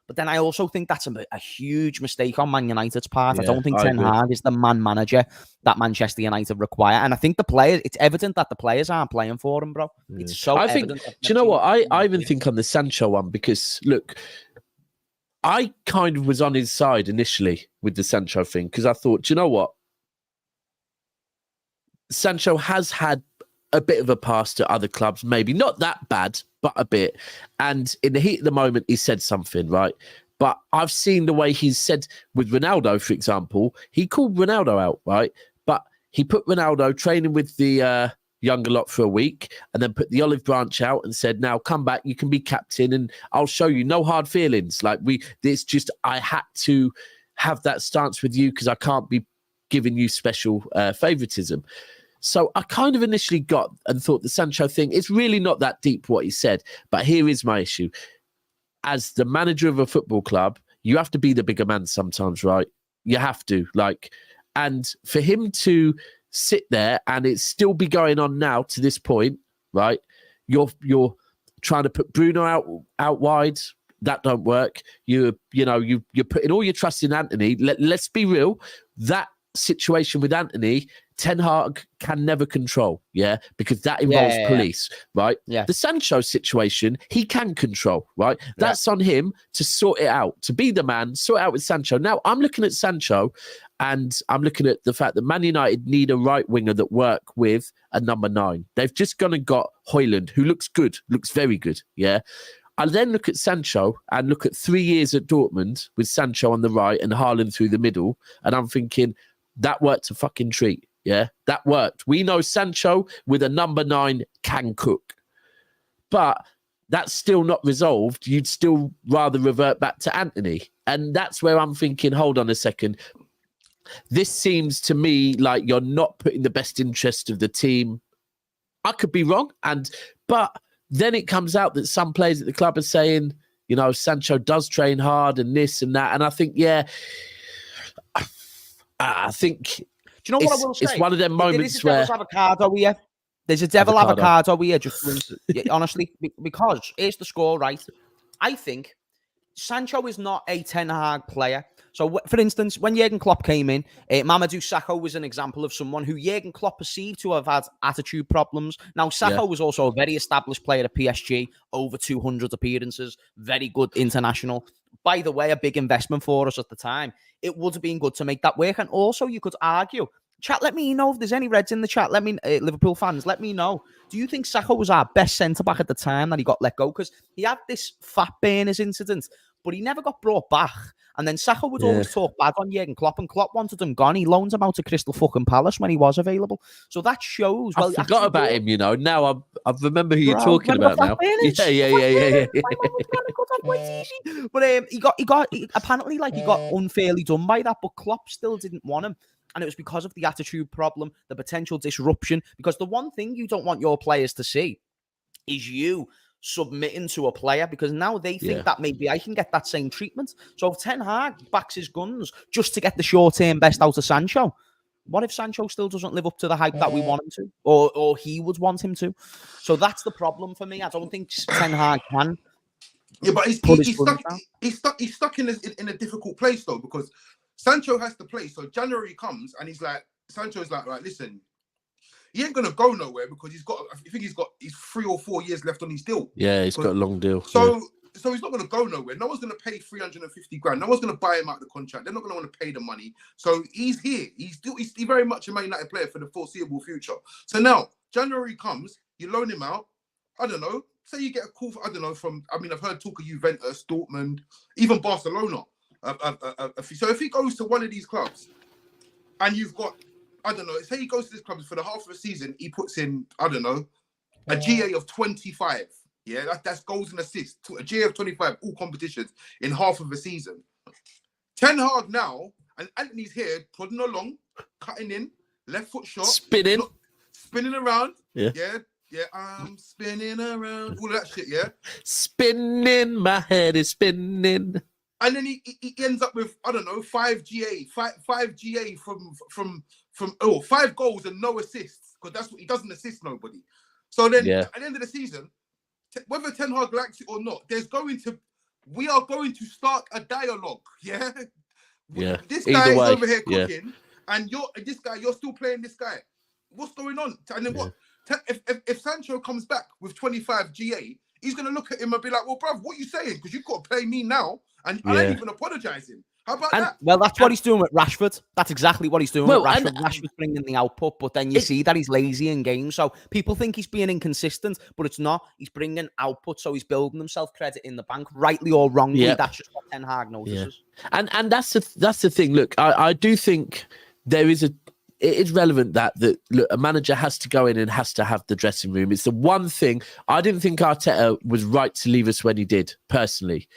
But then I also think that's a huge mistake on Man United's part. I don't think Ten Hag is the manager that Manchester United require. And I think the players, it's evident that the players aren't playing for him, bro. It's so evident. Do you know what? I even think on the Sancho one, because, look, I kind of was on his side initially with the Sancho thing because I thought, do you know what? Sancho has had a bit of a pass to other clubs, maybe not that bad, but a bit. And in the heat of the moment, he said something, right? But I've seen the way he's said with Ronaldo, for example. He called Ronaldo out, right? But he put Ronaldo training with the younger lot for a week and then put the olive branch out and said, now come back, you can be captain and I'll show you. No hard feelings. It's just, I had to have that stance with you because I can't be giving you special favoritism. So I kind of initially got and thought the Sancho thing, it's really not that deep what he said. But here is my issue. As the manager of a football club, you have to be the bigger man sometimes, right? You have to. And for him to sit there and it still be going on now to this point, right? You're trying to put Bruno out wide. That don't work. You're putting all your trust in Anthony. Let's be real. That situation with Anthony, Ten Hag can never control, because that involves police, right? Yeah. The Sancho situation, he can control, right? That's on him to sort it out, to be the man, sort it out with Sancho. Now, I'm looking at Sancho and I'm looking at the fact that Man United need a right winger that work with a number 9. They've just gone and got Højlund, who looks good, looks very good, I then look at Sancho and look at 3 years at Dortmund with Sancho on the right and Haaland through the middle, and I'm thinking, that worked a fucking treat. Yeah, that worked. We know Sancho with a number 9 can cook. But that's still not resolved. You'd still rather revert back to Anthony. And that's where I'm thinking, hold on a second. This seems to me like you're not putting the best interest of the team. I could be wrong. But then it comes out that some players at the club are saying, Sancho does train hard and this and that. And I think, I think... Do you know what I will say? It's one of them moments where... There's a devil avocado here, honestly, because here's the score, right? I think Sancho is not a Ten Hag player. So, for instance, when Jurgen Klopp came in, Mamadou Sakho was an example of someone who Jurgen Klopp perceived to have had attitude problems. Now, Sakho was also a very established player at PSG, over 200 appearances, very good international. By the way, a big investment for us at the time. It would have been good to make that work. And also, you could argue, chat, let me know if there's any Reds in the chat. Let me, Liverpool fans, let me know. Do you think Sakho was our best centre-back at the time that he got let go? Because he had this fat burners incident, but he never got brought back. And then Sakho would always talk bad on Jurgen Klopp, and Klopp wanted him gone. He loaned him out to Crystal fucking Palace when he was available. So that shows. I forgot about him, Now I remember who you're talking about now. Yeah. But he got apparently he got unfairly done by that, but Klopp still didn't want him. And it was because of the attitude problem, the potential disruption. Because the one thing you don't want your players to see is you submitting to a player, because now they think that maybe I can get that same treatment. So if Ten Hag backs his guns just to get the short-term best out of Sancho, what if Sancho still doesn't live up to the hype that we want him to, or he would want him to? So that's the problem for me. I don't think Ten Hag can. Yeah, but he's stuck in a difficult place though, because Sancho has to play. So January comes and Sancho's like, right, listen, he ain't gonna go nowhere because he's 3 or 4 years left on his deal. Yeah, he's got a long deal. So so he's not going to go nowhere. No one's going to pay 350 grand. No one's going to buy him out of the contract. They're not going to want to pay the money. So he's here. He's very much a Man United player for the foreseeable future. So now January comes, you loan him out. I don't know. Say you get a call, from, I've heard talk of Juventus, Dortmund, even Barcelona. So if he goes to one of these clubs and you've got, say he goes to this club for the half of a season, he puts in, a GA of 25. Yeah, that's goals and assists. A GA of 25, all competitions in half of a season. Ten Hag now, and Anthony's here, plodding along, cutting in, left foot shot. Spinning around. Yeah. Yeah, I'm spinning around. All of that shit, yeah? Spinning, my head is spinning. And then he ends up with, 5 GA, 5 GA from 5 goals and no assists. Because that's what he doesn't assist nobody. So then at the end of the season, whether Ten Hag likes it or not, we are going to start a dialogue. Yeah. Yeah. This guy is over here cooking, and you're still playing this guy. What's going on? And then what? If Sancho comes back with 25 GA, he's going to look at him and be like, well, bruv, what are you saying? Because you've got to play me now. And I ain't even apologising. How about that? Well, that's what he's doing with Rashford. That's exactly what he's doing with Rashford. Rashford's bringing the output, but then you see that he's lazy in games. So people think he's being inconsistent, but it's not. He's bringing output, so he's building himself credit in the bank, rightly or wrongly. Yeah. That's just what Ten Hag notices. Yeah. And that's the thing. Look, I do think it is relevant that look, a manager has to go in and has to have the dressing room. It's the one thing. I didn't think Arteta was right to leave us when he did, personally,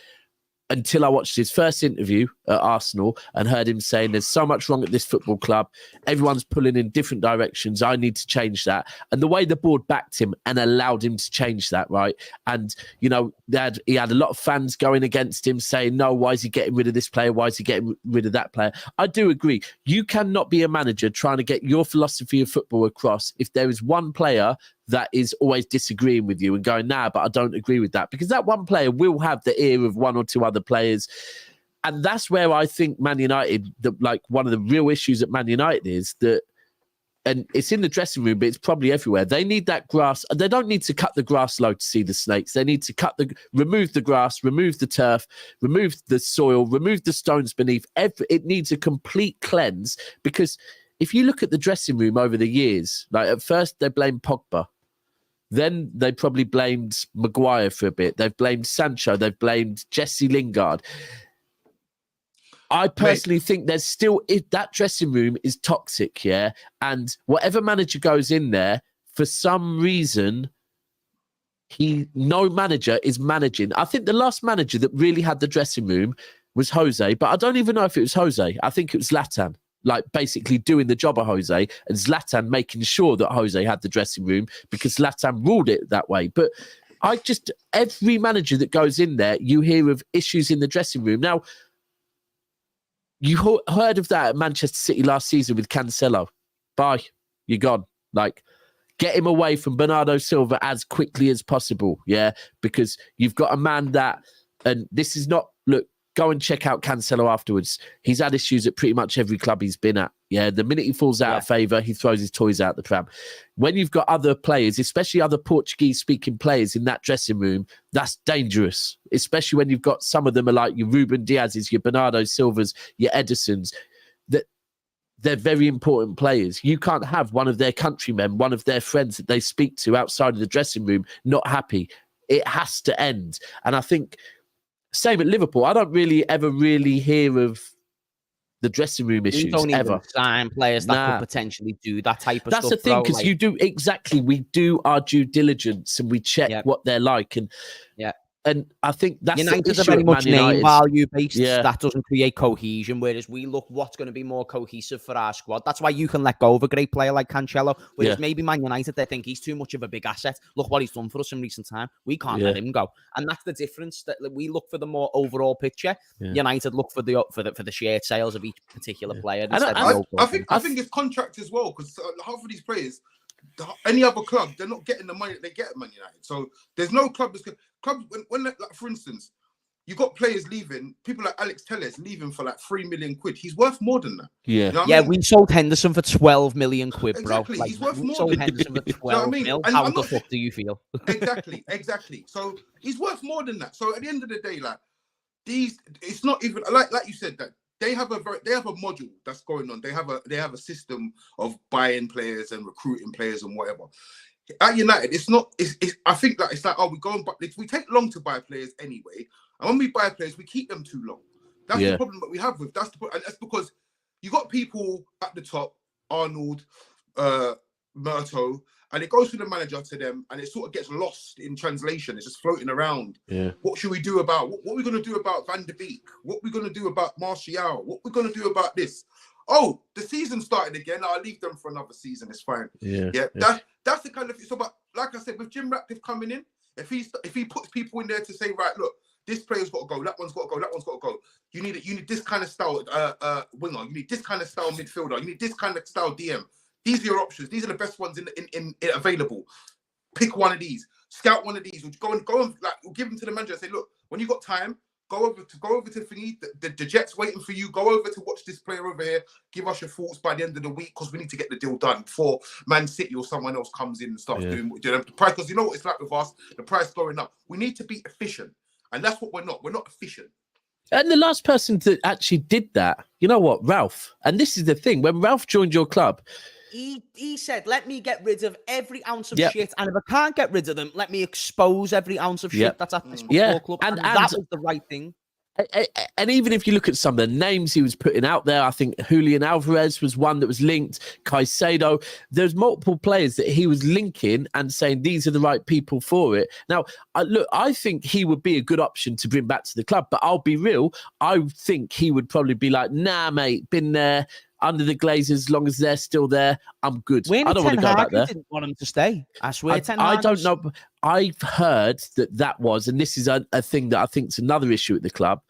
until I watched his first interview at Arsenal and heard him saying there's so much wrong at this football club. Everyone's pulling in different directions. I need to change that. And the way the board backed him and allowed him to change that, right? And, he had a lot of fans going against him saying, no, why is he getting rid of this player? Why is he getting rid of that player? I do agree. You cannot be a manager trying to get your philosophy of football across if there is one player that is always disagreeing with you and going, nah, but I don't agree with that. Because that one player will have the ear of one or two other players. And that's where I think Man United, one of the real issues at Man United is that, and it's in the dressing room, but it's probably everywhere. They need that grass. They don't need to cut the grass low to see the snakes. They need to remove the grass, remove the turf, remove the soil, remove the stones beneath. It needs a complete cleanse, because if you look at the dressing room over the years, like at first they blamed Pogba. Then they probably blamed Maguire for a bit. They've blamed Sancho. They've blamed Jesse Lingard. I personally think there's still, that dressing room is toxic, yeah? And whatever manager goes in there, for some reason, no manager is managing. I think the last manager that really had the dressing room was Jose, but I don't even know if it was Jose. I think it was Zlatan. Basically doing the job of Jose, and Zlatan making sure that Jose had the dressing room, because Zlatan ruled it that way. But every manager that goes in there, you hear of issues in the dressing room. Now, you heard of that at Manchester City last season with Cancelo. Bye, you're gone. Get him away from Bernardo Silva as quickly as possible, yeah? Because you've got a man that, and this is not, look, go and check out Cancelo afterwards. He's had issues at pretty much every club he's been at. Yeah, the minute he falls out of favour, he throws his toys out the pram. When you've got other players, especially other Portuguese-speaking players in that dressing room, that's dangerous. Especially when you've got some of them are like your Ruben Diaz's, your Bernardo Silvas, your Edersons. They're very important players. You can't have one of their countrymen, one of their friends that they speak to outside of the dressing room, not happy. It has to end. And I think, same at Liverpool. I don't ever really hear of the dressing room issues. Don't ever even sign players that could potentially do that type of stuff. That's the thing, because you do we do our due diligence and we check what they're like, and I think that's United are very much name value based. Yeah. That doesn't create cohesion, whereas we look what's going to be more cohesive for our squad. That's why you can let go of a great player like Cancelo, whereas maybe Man United, they think he's too much of a big asset. Look what he's done for us in recent time. We can't let him go, and that's the difference. That we look for the more overall picture. United look for the shared sales of each particular player. I think it's contract as well, because half of these players, any other club, they're not getting the money that they get at Man United. So there's no club that's clubs when like, for instance, you got players leaving. People like Alex Telles leaving for like £3 million. He's worth more than that. Yeah, you know yeah. I mean? We sold Henderson for 12 million quid, bro. Exactly, like, he's worth more. Sold Henderson for 12 mil. How the fuck do you feel? Exactly. So he's worth more than that. So at the end of the day, like it's not even like you said that they have a module that's going on. They have a system of buying players and recruiting players and whatever. At United, it's not. I think that it's like, we go and buy. We take long to buy players anyway, and when we buy players, we keep them too long. That's the problem that we have with. And that's because you got people at the top, Arnold, Murto, and it goes to the manager to them, and it sort of gets lost in translation. It's just floating around. Yeah. What should we do about? What are we going to do about Van der Beek? What are we going to do about Martial? What are we going to do about this? Oh, the season started again. I'll leave them for another season. It's fine. Yeah. That's the kind of. So, but like I said, with Jim Ratcliffe coming in, if he puts people in there to say, right, look, this player's got to go, that one's got to go, that one's got to go. You need this kind of style winger. You need this kind of style midfielder. You need this kind of style DM. These are your options. These are the best ones in available. Pick one of these. Scout one of these. Go and like we'll give them to the manager and say, look, when you got time, go over to the thingy. The Jets waiting for you. Go over to watch this player over here. Give us your thoughts by the end of the week because we need to get the deal done before Man City or someone else comes in and starts doing the price. Because you know what it's like with us, the price going up. We need to be efficient, and that's what we're not. We're not efficient. And the last person that actually did that, you know what, Ralph. And this is the thing: when Ralph joined your club, he said, "Let me get rid of every ounce of shit, and if I can't get rid of them, let me expose every ounce of shit that's at this football club." And that was the right thing. And even if you look at some of the names he was putting out there, I think Julian Alvarez was one that was linked, Caicedo. There's multiple players that he was linking and saying these are the right people for it. Now, I think he would be a good option to bring back to the club, but I'll be real. I think he would probably be like, nah, mate, been there. Under the Glazers, as long as they're still there, I'm good. I don't want to go back there. Didn't want him to stay. I swear, I don't know. I've heard that was, and this is a thing that I think is another issue at the club.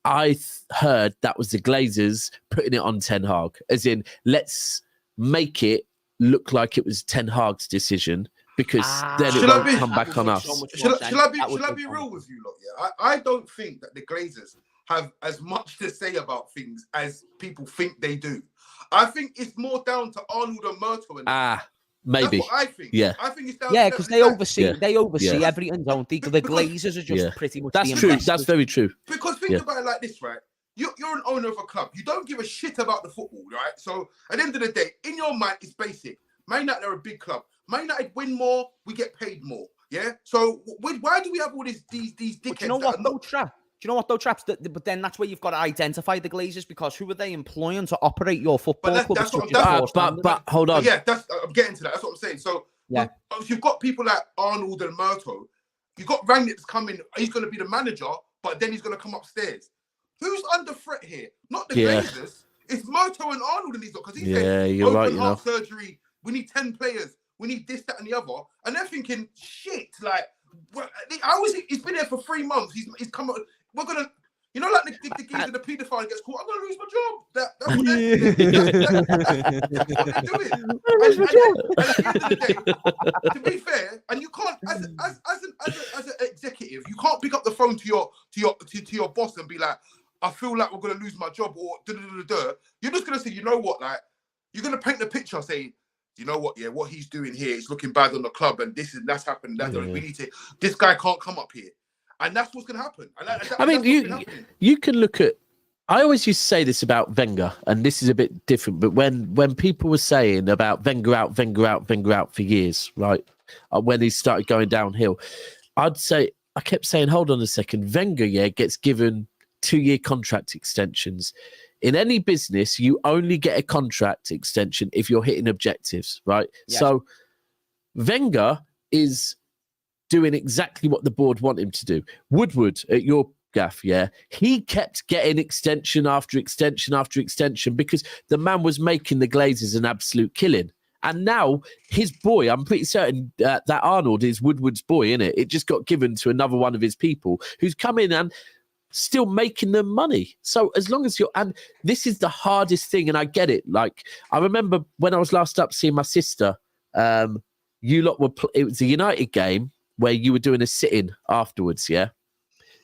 I heard that was the Glazers putting it on Ten Hag, as in, let's make it look like it was Ten Hag's decision because then it won't come back on us. Shall I be real with you, lot? Yeah, I don't think that the Glazers have as much to say about things as people think they do. I think it's more down to Arnold and Murto. Maybe. That's what I think. Yeah. I think it's down because they oversee everything, don't they? The Glazers are just pretty much That's true. Investors. That's very true. Because think about it like this, right? You're an owner of a club. You don't give a shit about the football, right? So at the end of the day, in your mind, it's basic. Man United are a big club. Man United win more, we get paid more. Yeah. So why do we have all these dickheads? You know what, though, Trap? Do you know what, though, Traps? But then that's where you've got to identify the Glazers because who are they employing to operate your football club? But hold on. I'm getting to that. That's what I'm saying. So you've got people like Arnold and Murto. You've got Rangnick's coming. He's going to be the manager, but then he's going to come upstairs. Who's under threat here? Not the Glazers. It's Murto and Arnold and these because he said you're open heart surgery. We need 10 players. We need this, that, and the other. And they're thinking, shit, like, he's been there for 3 months. He's come up. We're gonna, like the geezer, the paedophile gets caught. I'm gonna lose my job. That's what they're doing. And at the end of the day, to be fair, and you can't, as an executive, you can't pick up the phone to your boss and be like, I feel like we're gonna lose my job or You're just gonna say, you know what, like, you're gonna paint the picture, saying, you know what, what he's doing here is looking bad on the club, and that's happened. We need to. This guy can't come up here. And that's what's going to happen. I mean, you can look at. I always used to say this about Wenger, and this is a bit different. But when people were saying about Wenger out for years, right? When he started going downhill, I kept saying, hold on a second. Wenger, gets given 2-year contract extensions. In any business, you only get a contract extension if you're hitting objectives, right? Yes. So Wenger is doing exactly what the board want him to do. Woodward at your gaff, he kept getting extension after extension after extension because the man was making the Glazers an absolute killing. And now his boy, I'm pretty certain that Arnold is Woodward's boy, innit? It just got given to another one of his people who's come in and still making them money. So as long as and this is the hardest thing, and I get it. Like, I remember when I was last up seeing my sister, you lot it was a United game, where you were doing a sit-in afterwards,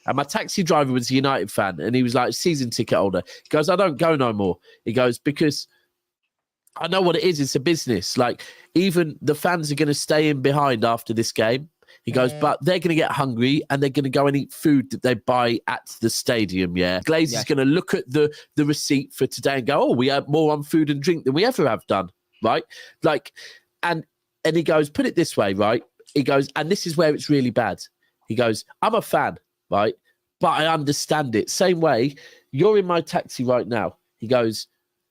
And my taxi driver was a United fan, and he was like, season ticket holder. He goes, I don't go no more. He goes, because I know what it is. It's a business. Like, even the fans are going to stay in behind after this game. He goes, but they're going to get hungry and they're going to go and eat food that they buy at the stadium, yeah? Glazer's going to look at the receipt for today and go, oh, we have more on food and drink than we ever have done, right? Like, and he goes, put it this way, right? He goes, and this is where it's really bad. He goes, I'm a fan, right? But I understand it. Same way, you're in my taxi right now. He goes,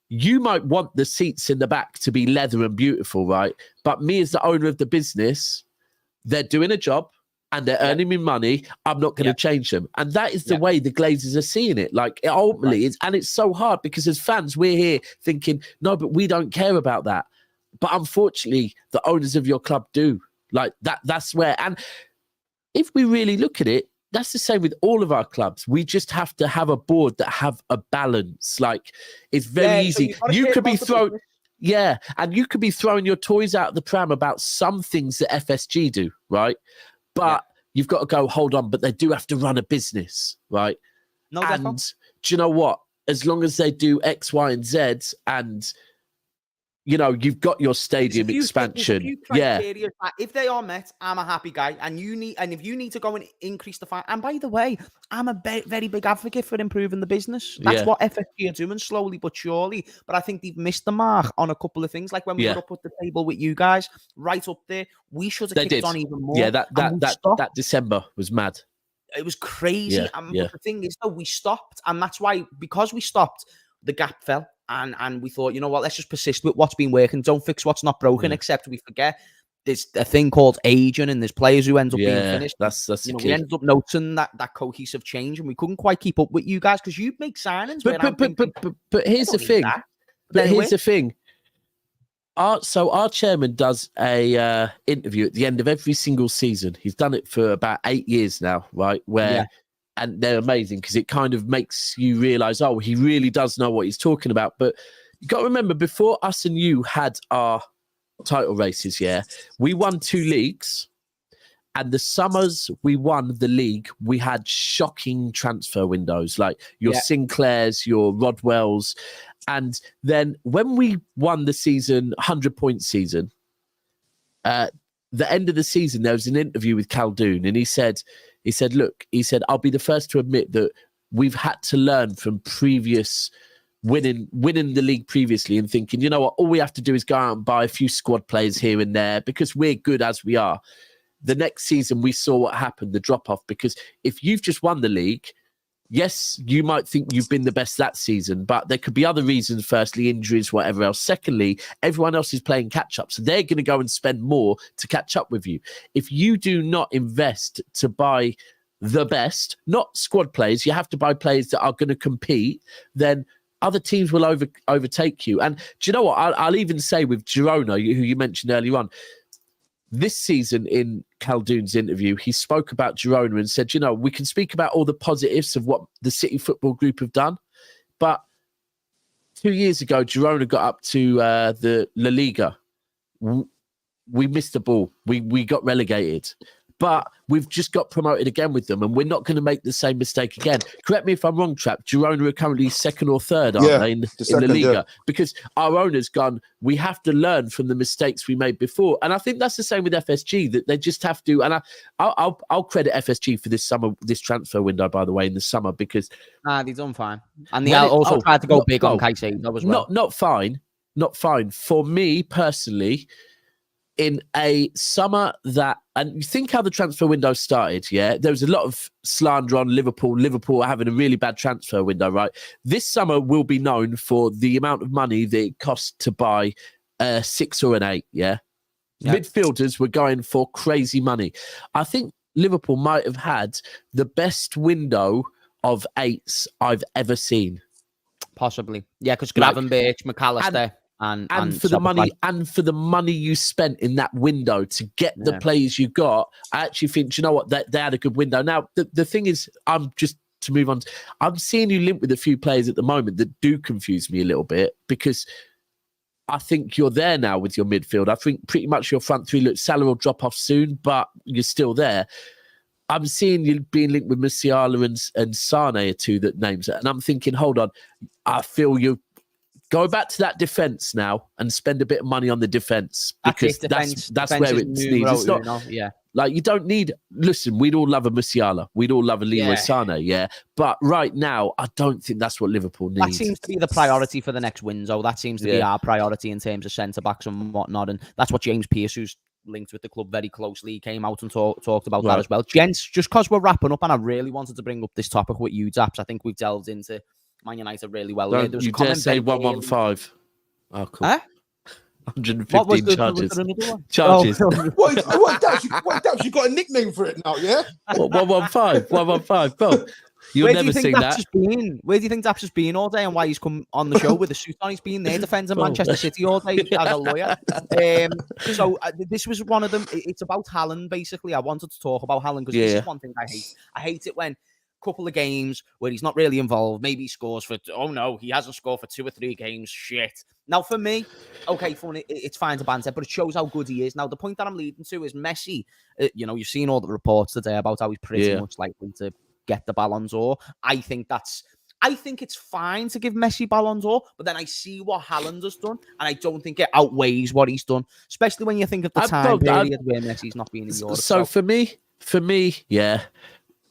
you might want the seats in the back to be leather and beautiful, right? But me as the owner of the business, they're doing a job and they're earning me money. I'm not going to change them. And that is the way the Glazers are seeing it. Like, ultimately, it's so hard because as fans, we're here thinking, no, but we don't care about that. But unfortunately, the owners of your club do. Like, that's where. And if we really look at it, that's the same with all of our clubs. We just have to have a board that have a balance. Like, it's very easy. So you could be thrown... Yeah, and you could be throwing your toys out of the pram about some things that FSG do, right? But you've got to go, hold on, but they do have to run a business, right? No, and do you know what? As long as they do X, Y, and Z, and, you know, you've got your stadium expansion. If they are met, I'm a happy guy. And if you need to go and increase the fine, and by the way, I'm a very big advocate for improving the business. That's what FSG are doing slowly but surely. But I think they've missed the mark on a couple of things. Like when we were up at the table with you guys, right up there, we should have kicked on even more. Yeah, that December was mad. It was crazy. But the thing is, though, we stopped. And that's why, because we stopped, the gap fell. And we thought, you know what, let's just persist with what's been working. Don't fix what's not broken, except we forget there's a thing called aging and there's players who end up being finished. That's we ended up noticing that cohesive change and we couldn't quite keep up with you guys because you make signings. But here's the thing. Here's the thing. Our chairman does a interview at the end of every single season. He's done it for about 8 years now, right? And they're amazing because it kind of makes you realise, oh, he really does know what he's talking about. But you got to remember, before us and you had our title races, we won 2 leagues. And the summers we won the league, we had shocking transfer windows, like your Sinclairs, your Rodwells. And then when we won the season, 100-point season, the end of the season, there was an interview with Khaldoon, and he said, look, I'll be the first to admit that we've had to learn from previous winning the league previously and thinking, you know what, all we have to do is go out and buy a few squad players here and there because we're good as we are. The next season, we saw what happened, the drop-off, because if you've just won the league, yes, you might think you've been the best that season, but there could be other reasons. Firstly, injuries, whatever else. Secondly, everyone else is playing catch-up, so they're going to go and spend more to catch up with you. If you do not invest to buy the best, not squad players, you have to buy players that are going to compete, then other teams will overtake you. And do you know what? I'll even say with Girona, who you mentioned earlier on, this season in Khaldoon's interview, he spoke about Girona and said, you know, we can speak about all the positives of what the City Football Group have done, but 2 years ago, Girona got up to the La Liga. We missed the ball. We got relegated. But we've just got promoted again with them, and we're not going to make the same mistake again. Correct me if I'm wrong, Trap. Girona are currently second or third, aren't they, in La Liga? Because our owner's gone, we have to learn from the mistakes we made before. And I think that's the same with FSG, that they just have to. And I'll credit FSG for this transfer window, by the way, in the summer, because... they've done fine. And they also tried to go big on Caicedo as well. Not fine. For me, personally... in a summer that, and you think how the transfer window started, there was a lot of slander on Liverpool. Liverpool are having a really bad transfer window, right? This summer will be known for the amount of money that it costs to buy a 6 or an 8, Midfielders were going for crazy money. I think Liverpool might have had the best window of 8s I've ever seen. Possibly. Yeah, because Gravenberch, McAllister... And for the money you spent in that window to get the players you got, I actually think, you know what, they had a good window. Now, the thing is, I'm just to move on. I'm seeing you link with a few players at the moment that do confuse me a little bit, because I think you're there now with your midfield. I think pretty much your front three, look, Salah will drop off soon, but you're still there. I'm seeing you being linked with Musiala and Sane are two that names it. And I'm thinking, hold on, I feel you go back to that defence now and spend a bit of money on the defence, because that's where it needs. It's not, like, you don't need, listen, we'd all love a Musiala. We'd all love a Leroy Sane, But right now, I don't think that's what Liverpool needs. That seems to be the priority for the next window. That seems to be our priority in terms of centre-backs and whatnot. And that's what James Pearce, who's linked with the club very closely, came out and talked about that as well. Gents, just because we're wrapping up, and I really wanted to bring up this topic with you, Daps. I think we've delved into Man United really well. Don't you dare say 115. Oh, cool. Huh? 115 charges. Charges. What, Daps, you got a nickname for it now, yeah? What, 115? 115, bro. You'll never see that. Where do you think Daps has been all day, and why he's come on the show with a suit on? He's been there defending Manchester City all day as a lawyer. This was one of them. It's about Haaland, basically. I wanted to talk about Haaland because this is one thing I hate. I hate it when couple of games where he's not really involved. Maybe he scores for, oh no, he hasn't scored for 2 or 3 games. Shit. Now, for me, okay, fun, it's fine to banter, but it shows how good he is. Now, the point that I'm leading to is Messi. You've seen all the reports today about how he's pretty much likely to get the Ballon d'Or. I think it's fine to give Messi Ballon d'Or, but then I see what Haaland has done, and I don't think it outweighs what he's done, especially when you think of the time period where Messi's not been in Europe. So for me,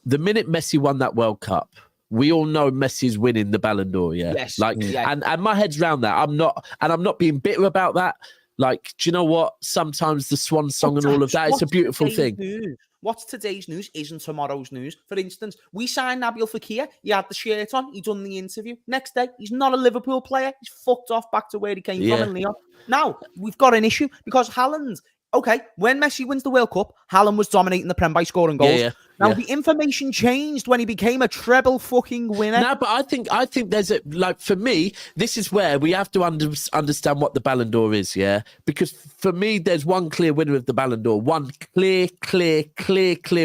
the minute Messi won that World Cup, we all know Messi's winning the Ballon d'Or, and my head's round that. I'm not being bitter about that. Like, do you know what? Sometimes the swan song and all of that, it's a beautiful thing. What's today's news isn't tomorrow's news. For instance, we signed Nabil Fekir. He had the shirt on. He done the interview. Next day, he's not a Liverpool player. He's fucked off back to where he came from in Lyon. Now, we've got an issue because Haaland, okay, when Messi wins the World Cup, Haaland was dominating the Prem by scoring goals. Now, the information changed when he became a treble fucking winner. No, but I think there's a, like, for me, this is where we have to understand what the Ballon d'Or is, Because for me, there's one clear winner of the Ballon d'Or. One clear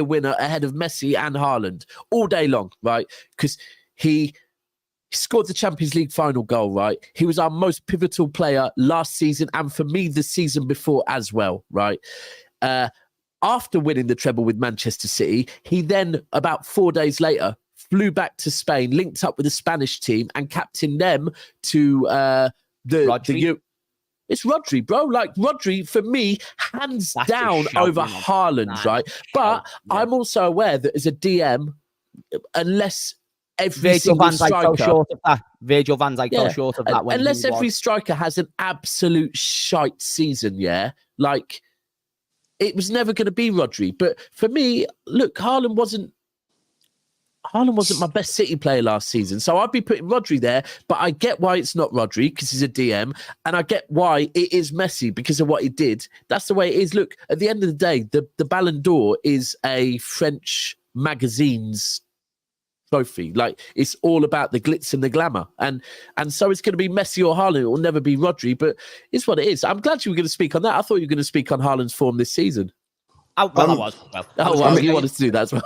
winner ahead of Messi and Haaland all day long, right? Because he scored the Champions League final goal, right? He was our most pivotal player last season, and for me, the season before as well, right? After winning the treble with Manchester City, he then, about 4 days later, flew back to Spain, linked up with the Spanish team, and captained them to the It's Rodri, bro. Like, Rodri, for me, hands down over Haaland, right? But I'm also aware that as a DM, unless every single striker fell short of that. Virgil van Dijk fell short of that. Unless every striker has an absolute shite season, like, it was never going to be Rodri. But for me, look, Haaland wasn't my best City player last season. So I'd be putting Rodri there, but I get why it's not Rodri because he's a DM, and I get why it is Messi because of what he did. That's the way it is. Look, at the end of the day, the Ballon d'Or is a French magazine's trophy. Like, it's all about the glitz and the glamour, and so it's going to be Messi or Haaland. It will never be Rodri, but it's what it is. I'm glad you were going to speak on that. I thought you were going to speak on Haaland's form this season. I was. You wanted to do that as well.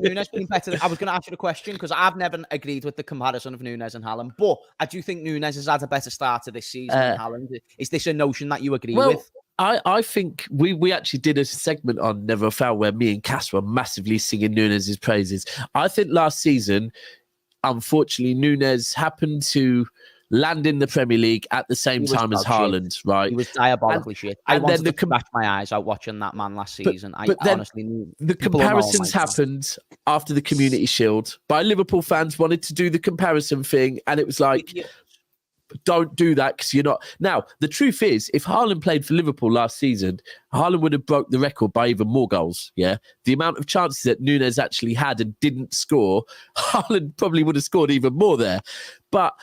Nunez being better. I was going to ask you the question because I've never agreed with the comparison of Nunez and Haaland, but I do think Nunez has had a better start to this season than Haaland. Is this a notion that you agree with? I think we actually did a segment on NeverAFoul where me and Cass were massively singing Nunez's praises. I think last season, unfortunately, Nunez happened to land in the Premier League at the same time as Haaland, right? He was diabolically shit. I wanted to scratch my eyes out watching that man last season. But I honestly knew. The comparisons happened after the Community Shield. By Liverpool fans wanted to do the comparison thing, and it was like, don't do that because you're not. Now, the truth is, if Haaland played for Liverpool last season, Haaland would have broke the record by even more goals, The amount of chances that Nunez actually had and didn't score, Haaland probably would have scored even more there. But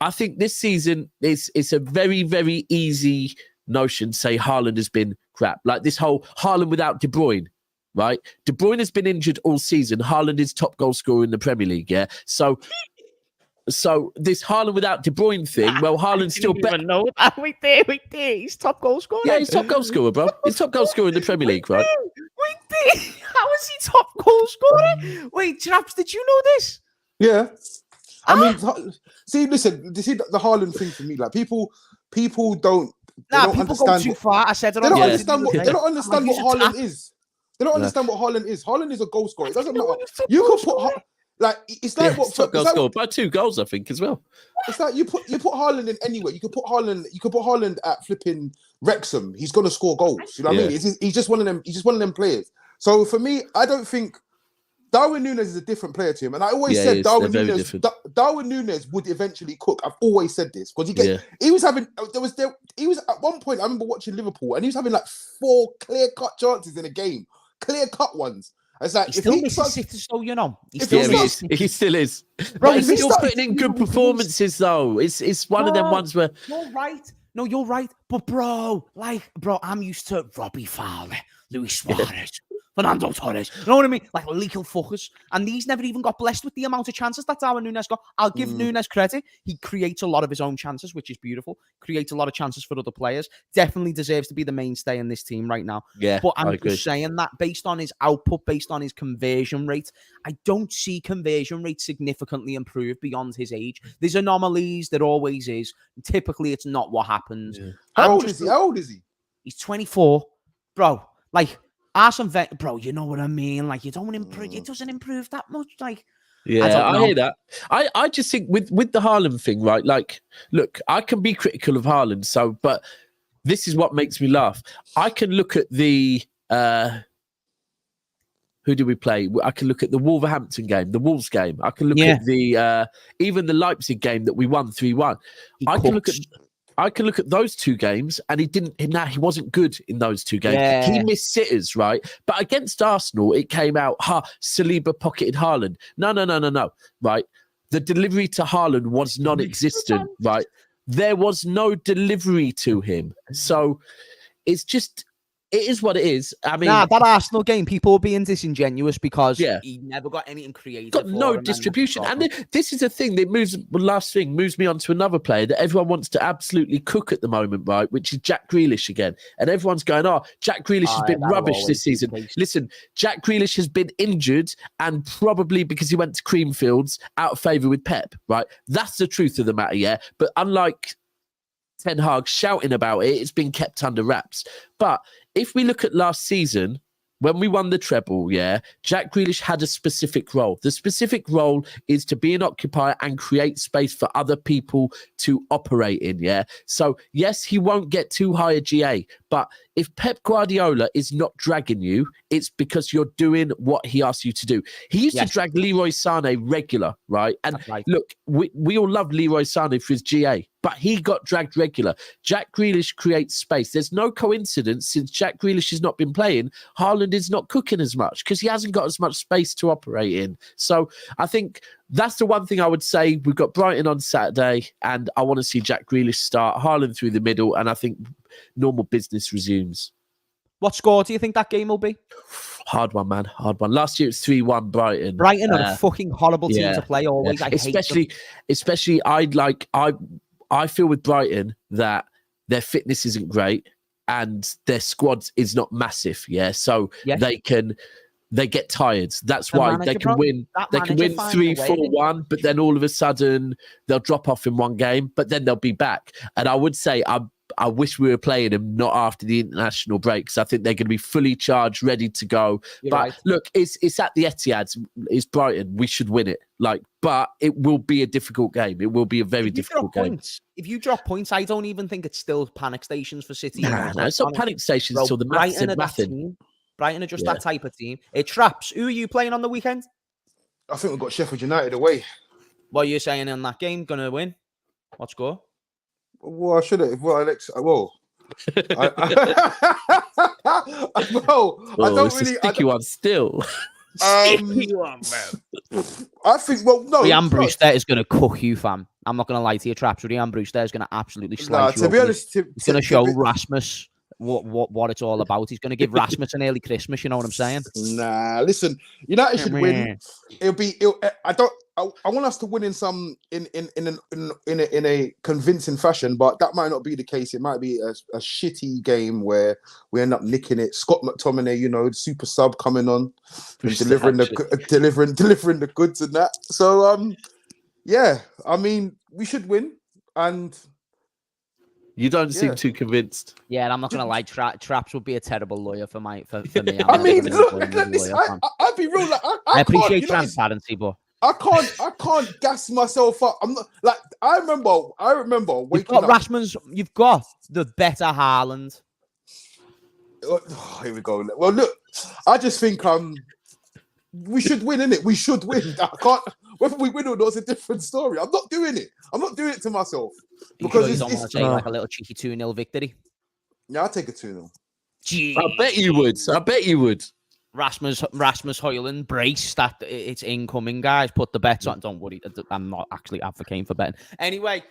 I think this season, it's a very, very easy notion to say Haaland has been crap. Like this whole Haaland without De Bruyne, right? De Bruyne has been injured all season. Haaland is top goal scorer in the Premier League, So this Haaland without De Bruyne thing, well, Haaland's still better. No, we did. He's top goal scorer. Yeah, he's top goal scorer, bro. He's top goal scorer in the Premier League, right? We did. How is he top goal scorer? Wait, Traps, did you know this? Yeah. I mean, see the Haaland thing for me. Like people don't. People understand go too far. I said it. They don't understand what Haaland is. They don't understand what Haaland is. Haaland is a goal scorer. It doesn't matter. You could put like it's like what goal scorer by 2 goals, I think, as well. It's like you put Haaland in anywhere. You could put Haaland at flipping Wrexham. He's gonna score goals. You know what I mean? He's just one of them. He's just one of them players. So for me, I don't think Darwin Nunez is a different player to him. And I always said Darwin Nunez would eventually cook. I've always said this because he was having he was at one point. I remember watching Liverpool and he was having like 4 clear-cut chances in a game, clear-cut ones. It's like he still misses it, so you know. He still is. Bro, he's still putting in good performances, though. It's one of them ones where you're right. No, you're right. But bro, I'm used to Robbie Fowler, Luis Suarez, Fernando Torres. You know what I mean? Like lethal fuckers. And these never even got blessed with the amount of chances that Darwin Nunez got. I'll give Nunez credit. He creates a lot of his own chances, which is beautiful. Creates a lot of chances for other players. Definitely deserves to be the mainstay in this team right now. Yeah, but I'm just saying that based on his output, based on his conversion rate, I don't see conversion rate significantly improved beyond his age. There's anomalies. There always is. Typically, it's not what happens. Yeah. How old is he? He's 24. Bro, like... Arsene Wenger, bro, you know what I mean? Like, you don't improve. It doesn't improve that much. Like, I hear that. I just think with the Haaland thing, right? Like, look, I can be critical of Haaland, but this is what makes me laugh. I can look at the who do we play? I can look at the Wolverhampton game, the Wolves game. I can look at the even the Leipzig game that we won 3-1. I can look at those 2 games, and he wasn't good in those 2 games. Yeah. He missed sitters, right? But against Arsenal, it came out, Saliba pocketed Haaland. No, right? The delivery to Haaland was non-existent, right? There was no delivery to him. So it's just... It is what it is. I mean, that Arsenal game, people were being disingenuous because he never got anything creative. Got no distribution. And this is the thing that moves me on to another player that everyone wants to absolutely cook at the moment, right? Which is Jack Grealish again. And everyone's going, Jack Grealish has been rubbish this season. Listen, Jack Grealish has been injured and probably because he went to Creamfields out of favour with Pep, right? That's the truth of the matter, yeah? But unlike Ten Hag shouting about it, it's been kept under wraps. But if we look at last season, when we won the treble, Jack Grealish had a specific role. The specific role is to be an occupier and create space for other people to operate in, So, yes, he won't get too high a GA, but if Pep Guardiola is not dragging you, it's because you're doing what he asks you to do. He used to drag Leroy Sané regular, right? And look, we all love Leroy Sané for his GA, but he got dragged regular. Jack Grealish creates space. There's no coincidence since Jack Grealish has not been playing, Haaland is not cooking as much because he hasn't got as much space to operate in. So I think that's the one thing I would say. We've got Brighton on Saturday, and I want to see Jack Grealish start, Haaland through the middle, and I think normal business resumes. What score do you think that game will be? Hard one, man. Hard one. Last year it was 3-1 Brighton. Brighton are a fucking horrible team to play always. I especially I feel with Brighton that their fitness isn't great and their squad is not massive. So they get tired. That's why they can win. They can win 3-4-1, but then all of a sudden they'll drop off in one game, but then they'll be back. And I would say I wish we were playing them not after the international breaks. I think they're going to be fully charged, ready to go. Look, it's at the Etihad. It's Brighton. We should win it. But it will be a difficult game. It will be a very difficult game. If you drop points, I don't even think it's still panic stations for City. No, it's not panic stations until the Brighton are just that type of team. Traps. Who are you playing on the weekend? I think we've got Sheffield United away. What are you saying in that game? Gonna win? What score? Well, I should have. I don't really. Sticky one still. Sticky one, man. I think. Well, no. Ryan Brewster is going to cook you, fam. I'm not going to lie to you, Traps. Ryan Brewster is going to absolutely slice you. To be honest, he's going to show Rasmus what it's all about. He's going to give Rasmus an early Christmas. You know what I'm saying? Nah, listen. United should win. I want us to win in a convincing fashion, but that might not be the case. It might be a shitty game where we end up nicking it. Scott McTominay, super sub coming on, delivering the goods and that. So I mean, we should win, and You don't seem too convinced. Yeah, I'm not gonna lie. Traps would be a terrible lawyer for me. I mean, look, I'd be real. Like, I appreciate transparency, but I can't gas myself up. I'm not like I remember waking up. You've got the better Haaland. Oh, here we go. Well, look, I just think we should win, innit? We should win. I can't. Whether we win or not is a different story. I'm not doing it. I'm not doing it to myself because you don't want to take like a little cheeky 2-0 victory. Yeah, I'll take a 2-0. I bet you would. Rasmus Højlund brace that it's incoming, guys. Put the bets on. Don't worry, I'm not actually advocating for betting. Anyway,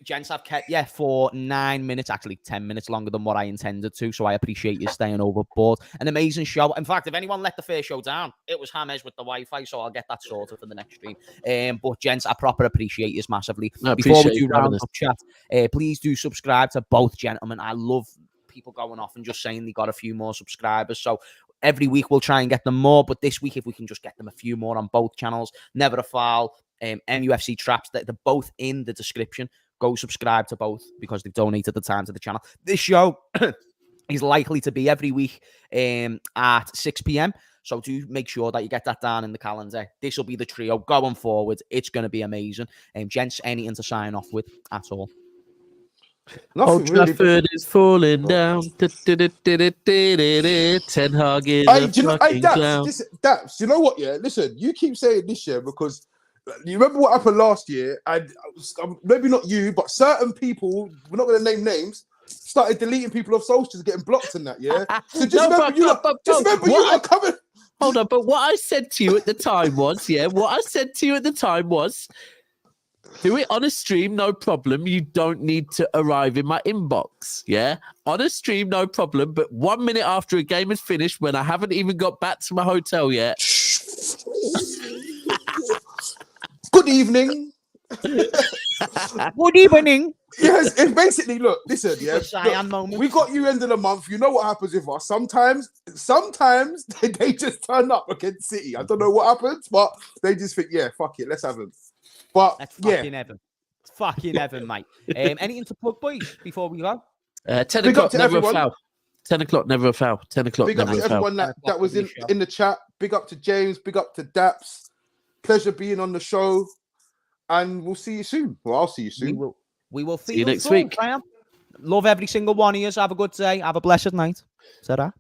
gents, I've kept you for 9 minutes, actually 10 minutes longer than what I intended to. So I appreciate you staying overboard. An amazing show. In fact, if anyone let the first show down, it was Hamez with the Wi-Fi. So I'll get that sorted for the next stream. But gents, I proper appreciate you massively. Before we do round up chat, please do subscribe to both gentlemen. I love people going off and just saying they got a few more subscribers. So every week we'll try and get them more, but this week if we can just get them a few more on both channels, NeverAFoul, MUFC Traps, they're both in the description. Go subscribe to both because they've donated the time to the channel. This show is likely to be every week at 6 p.m. So do make sure that you get that down in the calendar. This will be the trio going forward. It's going to be amazing. Gents, anything to sign off with at all? Old Trafford is falling down. Ten Hag is Daps, you know what? Yeah, listen, you keep saying this year because you remember what happened last year, and maybe not you, but certain people, we're not going to name names, started deleting people off socials, getting blocked in that. Yeah, so just remember you are coming. Hold on, but what I said to you at the time was, do it on a stream, no problem. You don't need to arrive in my inbox. Yeah. On a stream, no problem. But 1 minute after a game is finished, when I haven't even got back to my hotel yet. Good evening. Good evening. Yes, it basically, look, listen, yeah. Look, we got you end of the month. You know what happens with us. Sometimes they just turn up against City. I don't know what happens, but they just think, yeah, fuck it, let's have them. But that's fucking heaven. It's fucking heaven, mate. Anything to plug, boys, before we go? 10 o'clock, NeverAFoul. 10 o'clock, NeverAFoul. 10 o'clock, big up to everyone that was in the chat. Big up to James. Big up to Daps. Pleasure being on the show. And we'll see you soon. Well, I'll see you soon. We will see you next week. Love every single one of you. Have a good day. Have a blessed night. Ta-ra.